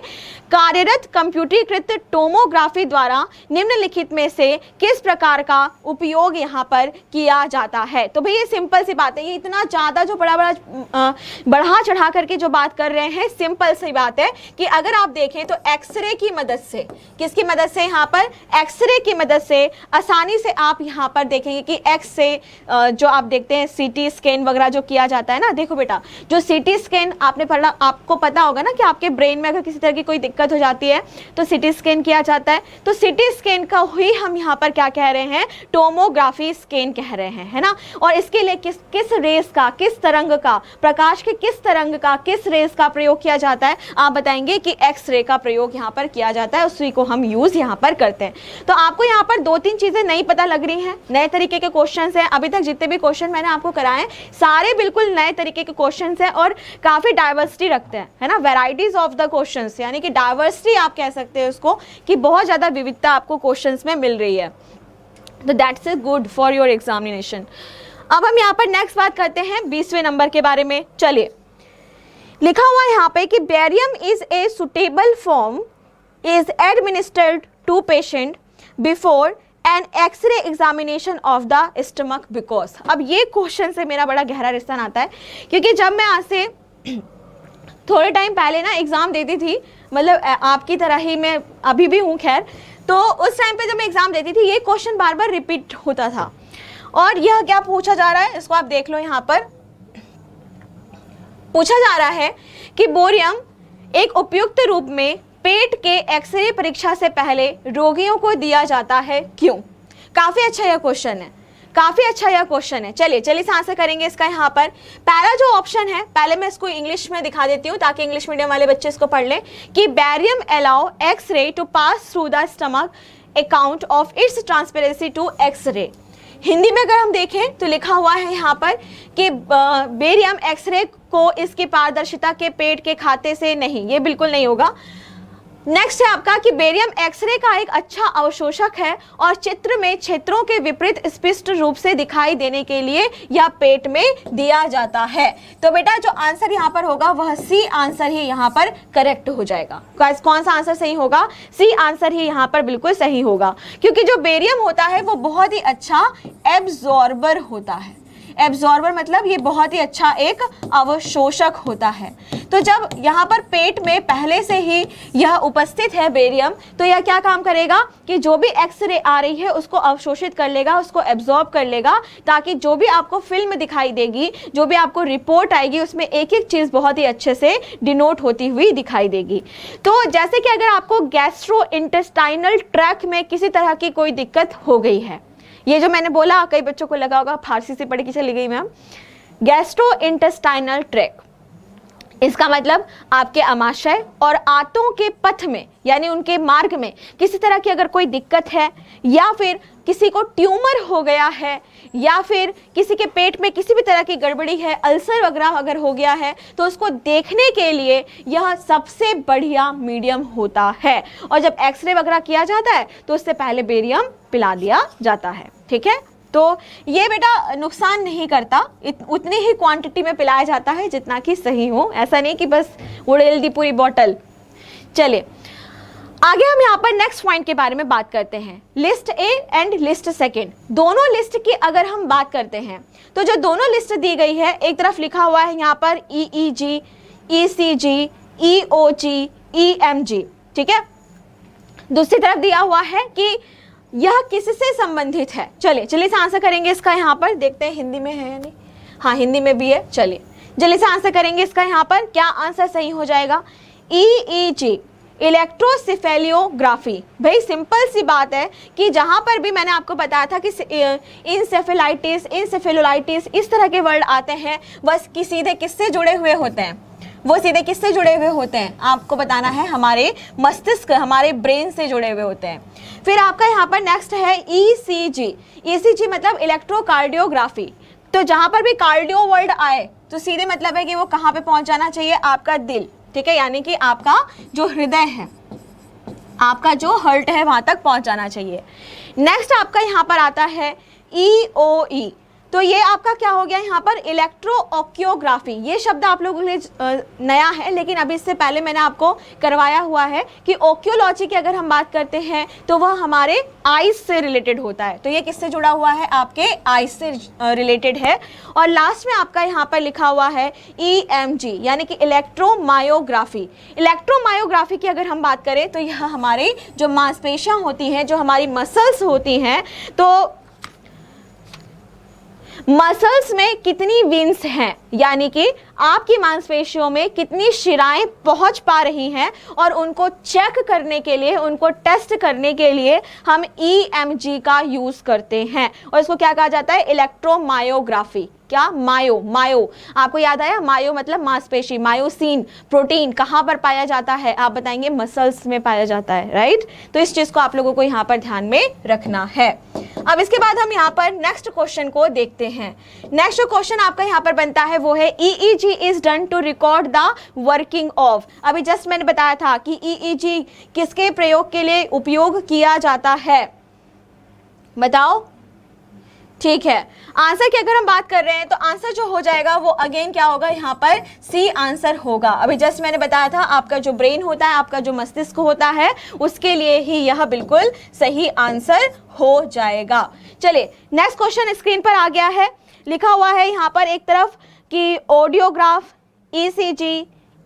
कार्यरत कंप्यूटरीकृत टोमोग्राफी द्वारा निम्नलिखित में से किस प्रकार का उपयोग यहाँ पर किया जाता है। तो भाई ये सिंपल सी बात है, ये इतना ज्यादा जो बढ़ा चढ़ा करके जो बात कर रहे हैं, सिंपल सी बात है कि अगर आप देखें तो एक्सरे की मदद से, किसकी मदद से, यहाँ पर एक्सरे की मदद से आसानी से आप यहाँ पर देखेंगे कि एक्स से जो आप देखते हैं सीटी स्कैन वगैरह जो किया जाता है ना, देखो बेटा जो सीटी स्कैन आपने पढ़ा, आपको पता होगा ना कि आपके ब्रेन में अगर किसी तरह की कोई दिक्कत हो जाती है तो सीटी स्कैन किया जाता है। तो सीटी स्कैन का ही हम यहाँ पर क्या कह रहे हैं, टोमोग्राफी स्कैन कह रहे हैं, है ना। और इसके लिए किस रेस का, किस तरंग का, प्रकाश के किस तरंग का, किस रेस का प्रयोग किया जाता है, आप बताएंगे कि एक्सरे का प्रयोग यहाँ पर किया जाता है, उसी को हम यूज यहाँ पर करते हैं। तो आपको यहाँ पर 2-3 चीजें नहीं पता लग रही हैं, नए तरीके के क्वेश्चंस हैं। अभी तक जितने भी क्वेश्चन मैंने आपको कराए सारे बिल्कुल नए तरीके के क्वेश्चंस हैं और काफी डाइवर्सिटी रखते हैं, है ना, वैरायटीज ऑफ द क्वेश्चंस, यानी कि डाइवर्सिटी आप कह सकते हैं उसको, कि बहुत ज्यादा विविधता आपको क्वेश्चंस में मिल रही है। तो that's is good for your examination. अब हम यहाँ पर नेक्स्ट बात करते हैं 20वें नंबर के बारे में। चलिए, लिखा हुआ है यहाँ पे कि barium is a suitable form is administered to patient before an X ray examination of the stomach because. अब ये क्वेश्चन से मेरा बड़ा गहरा रिश्ता नाता है, क्योंकि जब मैं आज से थोड़े टाइम पहले ना एग्जाम देती थी, मतलब आपकी तरह ही मैं अभी भी हूँ खैर, तो उस टाइम पे जब मैं एग्जाम देती थी ये क्वेश्चन बार बार रिपीट होता था। और यह क्या पूछा जा रहा है, इसको आप देख लो, यहाँ पर पूछा जा रहा है कि बोरियम एक उपयुक्त रूप में पेट के एक्सरे परीक्षा से पहले रोगियों को दिया जाता है, क्यों। काफी अच्छा यह क्वेश्चन है, काफी अच्छा यह क्वेश्चन है। चलिए से आंसर करेंगे इसका। यहाँ पर पहला जो ऑप्शन है, पहले मैं इसको इंग्लिश में दिखा देती हूँ ताकि इंग्लिश मीडियम वाले बच्चे इसको पढ़ लें, कि barium allow X ray to pass through the stomach account of its transparency to X ray. Hindi में अगर हम देखें तो लिखा हुआ है यहाँ पर कि बेरियम एक्सरे को इसकी पारदर्शिता के पेट के खाते से नहीं, ये बिल्कुल नहीं होगा। नेक्स्ट है आपका कि बेरियम एक्सरे का एक अच्छा अवशोषक है और चित्र में क्षेत्रों के विपरीत स्पष्ट रूप से दिखाई देने के लिए यह पेट में दिया जाता है। तो बेटा जो आंसर यहाँ पर होगा वह सी आंसर ही यहाँ पर करेक्ट हो जाएगा। कौन सा आंसर सही होगा, सी आंसर ही यहाँ पर बिल्कुल सही होगा, क्योंकि जो बेरियम होता है वो बहुत ही अच्छा एब्जॉर्बर होता है। एब्जॉर्बर मतलब ये बहुत ही अच्छा एक अवशोषक होता है। तो जब यहाँ पर पेट में पहले से ही यह उपस्थित है बेरियम, तो यह क्या काम करेगा कि जो भी एक्सरे आ रही है उसको अवशोषित कर लेगा, उसको एब्जॉर्ब कर लेगा, ताकि जो भी आपको फिल्म दिखाई देगी, जो भी आपको रिपोर्ट आएगी, उसमें एक एक चीज़ बहुत ही अच्छे से डिनोट होती हुई दिखाई देगी। तो जैसे कि अगर आपको गैस्ट्रो इंटेस्टाइनल ट्रैक्ट में किसी तरह की कोई दिक्कत हो गई है, ये जो मैंने बोला कई बच्चों को लगा होगा फारसी से पढ़ के चली गई मैम, गैस्ट्रो इंटेस्टाइनल ट्रैक्ट, इसका मतलब आपके आमाशय और आंतों के पथ में यानी उनके मार्ग में किसी तरह की अगर कोई दिक्कत है, या फिर किसी को ट्यूमर हो गया है, या फिर किसी के पेट में किसी भी तरह की गड़बड़ी है, अल्सर वगैरह अगर हो गया है, तो उसको देखने के लिए यह सबसे बढ़िया मीडियम होता है। और जब एक्सरे वगैरह किया जाता है तो उससे पहले बेरियम पिला दिया जाता है, ठीक है। तो ये बेटा नुकसान नहीं करता, उतनी ही क्वांटिटी में पिलाया जाता है जितना कि सही हो, ऐसा नहीं कि बस उड़ेल दी पूरी बॉटल। चलिए आगे हम यहाँ पर नेक्स्ट पॉइंट के बारे में बात करते हैं, list A and list second. दोनों लिस्ट की अगर हम बात करते हैं तो जो दोनों लिस्ट दी गई है, एक तरफ लिखा हुआ है यहाँ पर EEG, ECG, EOG, EMG, ठीक है, दूसरी तरफ दिया हुआ है कि यह किससे संबंधित है। चलिए से आंसर करेंगे इसका। यहाँ पर देखते हैं हिंदी में है या नहीं, हाँ हिंदी में भी है। चलिए जल्दी से आंसर करेंगे इसका। यहाँ पर क्या आंसर सही हो जाएगा, EEG, इलेक्ट्रोसिफेलियोग्राफी। भाई सिंपल सी बात है कि जहाँ पर भी मैंने आपको बताया था कि इंसेफेलाइटिस, इंसेफेलोलाइटिस इस तरह के वर्ड आते हैं, बस कि सीधे किससे जुड़े हुए होते हैं, वो सीधे किससे जुड़े हुए होते हैं, आपको बताना है हमारे मस्तिष्क, हमारे ब्रेन से जुड़े हुए होते हैं। फिर आपका यहाँ पर नेक्स्ट है ECG। ECG मतलब इलेक्ट्रोकार्डियोग्राफी। तो जहाँ पर भी कार्डियो वर्ड आए तो सीधे मतलब है कि वो कहाँ पे पहुँच जाना चाहिए, आपका दिल, ठीक है, यानी कि आपका जो हृदय है, आपका जो हर्ट है वहां तक पहुंच जाना चाहिए। नेक्स्ट आपका यहाँ पर आता है EOE। तो ये आपका क्या हो गया यहाँ पर, इलेक्ट्रोओक्योग्राफी। ये शब्द आप लोगों के लिए नया है, लेकिन अभी इससे पहले मैंने आपको करवाया हुआ है कि ओक्योलॉजी की अगर हम बात करते हैं तो वह हमारे आइज से रिलेटेड होता है। तो ये किससे जुड़ा हुआ है, आपके आइज से रिलेटेड है। और लास्ट में आपका यहाँ पर लिखा हुआ है EMG यानी कि इलेक्ट्रोमायोग्राफी। इलेक्ट्रोमायोग्राफी की अगर हम बात करें तो यह हमारी जो मांसपेशियाँ होती हैं, जो हमारी मसल्स होती हैं, तो मसल्स में कितनी वेन्स हैं, यानी कि आपकी मांसपेशियों में कितनी शिराएं पहुंच पा रही हैं, और उनको चेक करने के लिए, उनको टेस्ट करने के लिए हम EMG का यूज करते हैं। और इसको क्या कहा जाता है, इलेक्ट्रोमायोग्राफी। क्या, मायो आपको याद आया, मायो मतलब मांसपेशी, मायोसिन प्रोटीन कहाँ पर पाया जाता है, आप बताएंगे मसल्स में पाया जाता है, राइट। तो इस चीज को आप लोगों को यहाँ पर ध्यान में रखना है। अब इसके बाद हम यहाँ पर नेक्स्ट क्वेश्चन को देखते हैं। नेक्स्ट क्वेश्चन आपका यहाँ पर बनता है वो है EEG is done to record the working of. अभी जस्ट मैंने बताया था कि EEG किसके प्रयोग के लिए उपयोग किया जाता है, बताओ। ठीक है, आंसर की अगर हम बात कर रहे हैं तो आंसर जो हो जाएगा वो अगेन क्या होगा, यहाँ पर सी आंसर होगा। अभी जस्ट मैंने बताया था आपका जो ब्रेन होता है, आपका जो मस्तिष्क होता है, उसके लिए ही यह बिल्कुल सही आंसर हो जाएगा। चलिए नेक्स्ट क्वेश्चन स्क्रीन पर आ गया है, लिखा हुआ है यहाँ पर एक तरफ कि ऑडियोग्राफ, ECG,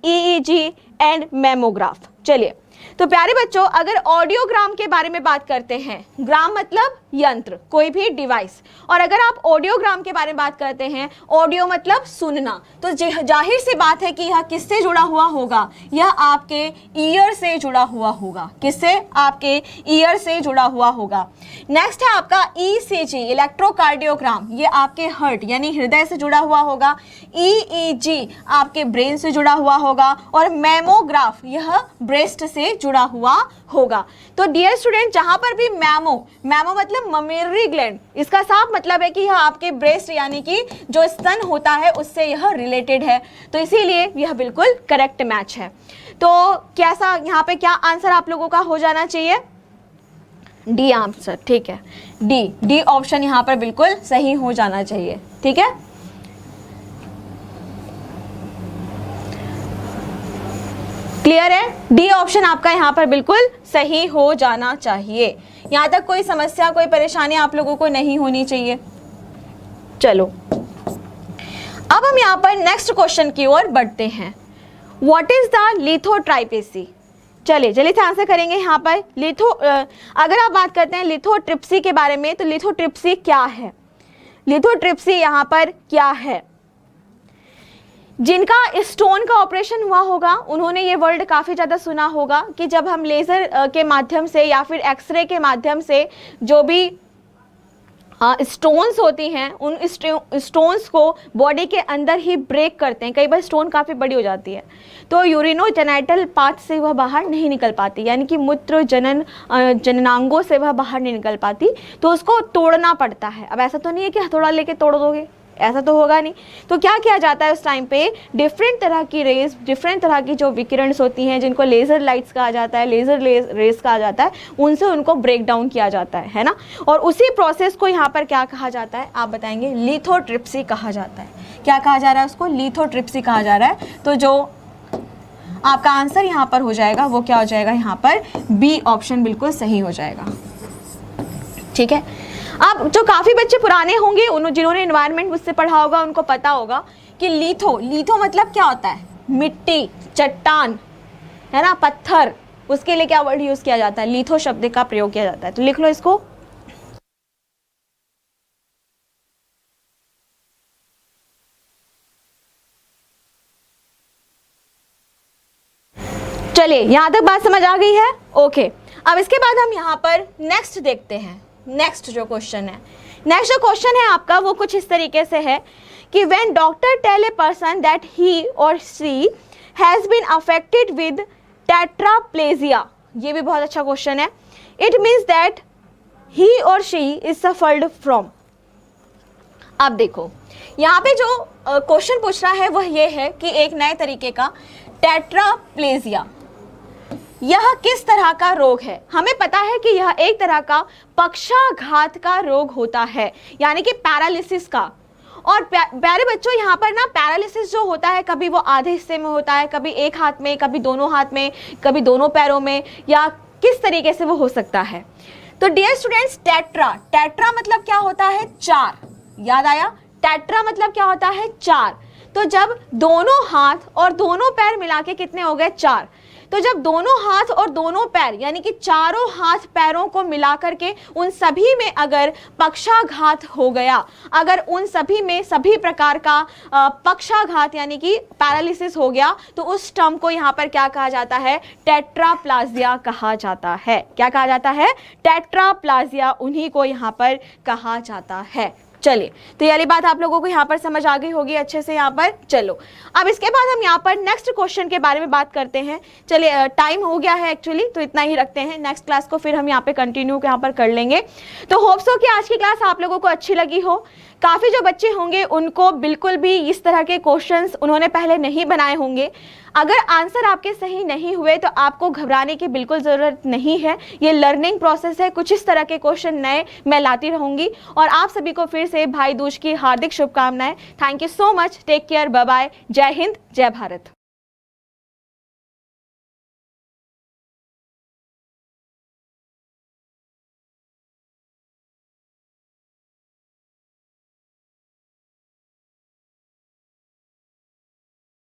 EEG एंड मेमोग्राफ। चलिए तो प्यारे बच्चों, अगर ऑडियोग्राम के बारे में बात करते हैं, ग्राम मतलब यंत्र, कोई भी डिवाइस, और अगर आप ऑडियोग्राम के बारे में बात करते हैं, ऑडियो मतलब सुनना, तो जाहिर सी बात है कि यह किससे जुड़ा हुआ होगा, यह आपके ईयर से जुड़ा हुआ होगा। किससे, आपके ईयर से जुड़ा हुआ होगा। नेक्स्ट है आपका ECG, इलेक्ट्रोकार्डियोग्राम, ये आपके हार्ट यानी हृदय से जुड़ा हुआ होगा। EEG आपके ब्रेन से जुड़ा हुआ होगा, और मेमोग्राफ यह ब्रेस्ट से जुड़ा हुआ होगा। तो डियर स्टूडेंट, जहां पर भी मैमो मतलब ममेरी ग्लैंड, इसका साफ मतलब है कि यह आपके ब्रेस्ट यानी कि जो स्तन होता है उससे यह रिलेटेड है, तो इसीलिए यह बिल्कुल करेक्ट मैच है। तो कैसा यहाँ पे क्या आंसर आप लोगों का हो जाना चाहिए, डी आंसर। ठीक है, डी ऑप्शन यहाँ पर बिल्कुल सही हो जाना चाहिए। ठीक है, क्लियर है, डी ऑप्शन आपका यहाँ पर बिल्कुल सही हो जाना चाहिए। यहाँ तक कोई समस्या, कोई परेशानी आप लोगों को नहीं होनी चाहिए। चलो अब हम यहाँ पर नेक्स्ट क्वेश्चन की ओर बढ़ते हैं। What is the lithotripsy. चलिए जल्दी से आंसर करेंगे यहाँ पर। अगर आप बात करते हैं लिथोट्रिप्सी के बारे में, तो लिथोट्रिप्सी क्या है, लिथोट्रिप्सी यहाँ पर क्या है। जिनका स्टोन का ऑपरेशन हुआ होगा उन्होंने ये वर्ड काफ़ी ज़्यादा सुना होगा कि जब हम लेज़र के माध्यम से या फिर एक्सरे के माध्यम से जो भी स्टोन्स होती हैं, उन स्टोन्स को बॉडी के अंदर ही ब्रेक करते हैं। कई बार स्टोन काफ़ी बड़ी हो जाती है तो यूरिनोजेनाइटल पाथ से वह बाहर नहीं निकल पाती, यानी कि मूत्र जननांगों से वह बाहर नहीं निकल पाती, तो उसको तोड़ना पड़ता है। अब ऐसा तो नहीं है कि हथौड़ा लेके तोड़ दोगे, ऐसा तो होगा नहीं। तो क्या किया जाता है उस टाइम पे, डिफरेंट तरह की रेस, डिफरेंट तरह की जो विकिरणस होती हैं जिनको लेज़र लाइट्स कहा जाता है, लेज़र रेस कहा जाता है, उनसे उनको ब्रेक डाउन किया जाता है ना। और उसी प्रोसेस को यहाँ पर क्या कहा जाता है, आप बताएंगे, लिथोट्रिप्सी कहा जाता है। क्या कहा जा रहा है उसको, लिथोट्रिप्सी कहा जा रहा है। तो जो आपका आंसर यहाँ पर हो जाएगा वो क्या हो जाएगा, यहाँ पर बी ऑप्शन बिल्कुल सही हो जाएगा। ठीक है, अब जो काफ़ी बच्चे पुराने होंगे, जिन्होंने एनवायरनमेंट मुझसे पढ़ा होगा, उनको पता होगा कि लिथो मतलब क्या होता है, मिट्टी, चट्टान, है ना, पत्थर, उसके लिए क्या वर्ड यूज़ किया जाता है, लिथो शब्द का प्रयोग किया जाता है। तो लिख लो इसको। चलिए यहाँ तक बात समझ आ गई है, ओके। अब इसके बाद हम यहाँ पर नेक्स्ट देखते हैं। नेक्स्ट जो क्वेश्चन है, नेक्स्ट जो क्वेश्चन है आपका वो कुछ इस तरीके से है कि when doctor tell a person that he और she has been affected with tetraplegia, ये भी बहुत अच्छा क्वेश्चन है। इट मीन्स दैट ही और शी इज सफर्ड फ्रॉम। अब देखो यहाँ पे जो क्वेश्चन पूछ रहा है वह ये है कि एक नए तरीके का टेट्राप्लेजिया, यह किस तरह का रोग है? हमें पता है कि यह एक तरह का पक्षाघात का रोग होता है, यानी कि पैरालिसिस का। और प्यारे बच्चों, यहाँ पर ना पैरालिसिस जो होता है, कभी वो आधे हिस्से में होता है, कभी एक हाथ में, कभी दोनों हाथ में, कभी दोनों पैरों में, या किस तरीके से वो हो सकता है। तो डियर स्टूडेंट्स, टेट्रा, टेट्रा मतलब क्या होता है? 4। याद आया? टेट्रा मतलब क्या होता है? 4। तो जब दोनों हाथ और दोनों पैर मिला के कितने हो गए? 4। तो जब दोनों हाथ और दोनों पैर यानी कि चारों हाथ पैरों को मिलाकर के उन सभी में अगर पक्षाघात हो गया, अगर उन सभी में सभी प्रकार का पक्षाघात यानी कि पैरालिसिस हो गया, तो उस टर्म को यहाँ पर क्या कहा जाता है? टेट्राप्लाजिया कहा जाता है। क्या कहा जाता है? टेट्राप्लाजिया, उन्हीं को यहाँ पर कहा जाता है। चलिए, तो ये वाली बात आप लोगों को यहाँ पर समझ आ गई होगी अच्छे से यहाँ पर। चलो, अब इसके बाद हम यहाँ पर नेक्स्ट क्वेश्चन के बारे में बात करते हैं। चलिए, टाइम हो गया है एक्चुअली, तो इतना ही रखते हैं। नेक्स्ट क्लास को फिर हम यहाँ पे कंटिन्यू यहाँ पर कर लेंगे। तो होप्स हो कि आज की क्लास आप लोगों को अच्छी लगी हो। काफ़ी जो बच्चे होंगे उनको बिल्कुल भी इस तरह के क्वेश्चंस उन्होंने पहले नहीं बनाए होंगे। अगर आंसर आपके सही नहीं हुए तो आपको घबराने की बिल्कुल ज़रूरत नहीं है। ये लर्निंग प्रोसेस है, कुछ इस तरह के क्वेश्चन नए मैं लाती रहूँगी। और आप सभी को फिर से भाई दूज की हार्दिक शुभकामनाएं। Thank you so much. Take care, bye bye. जय हिंद, जय भारत।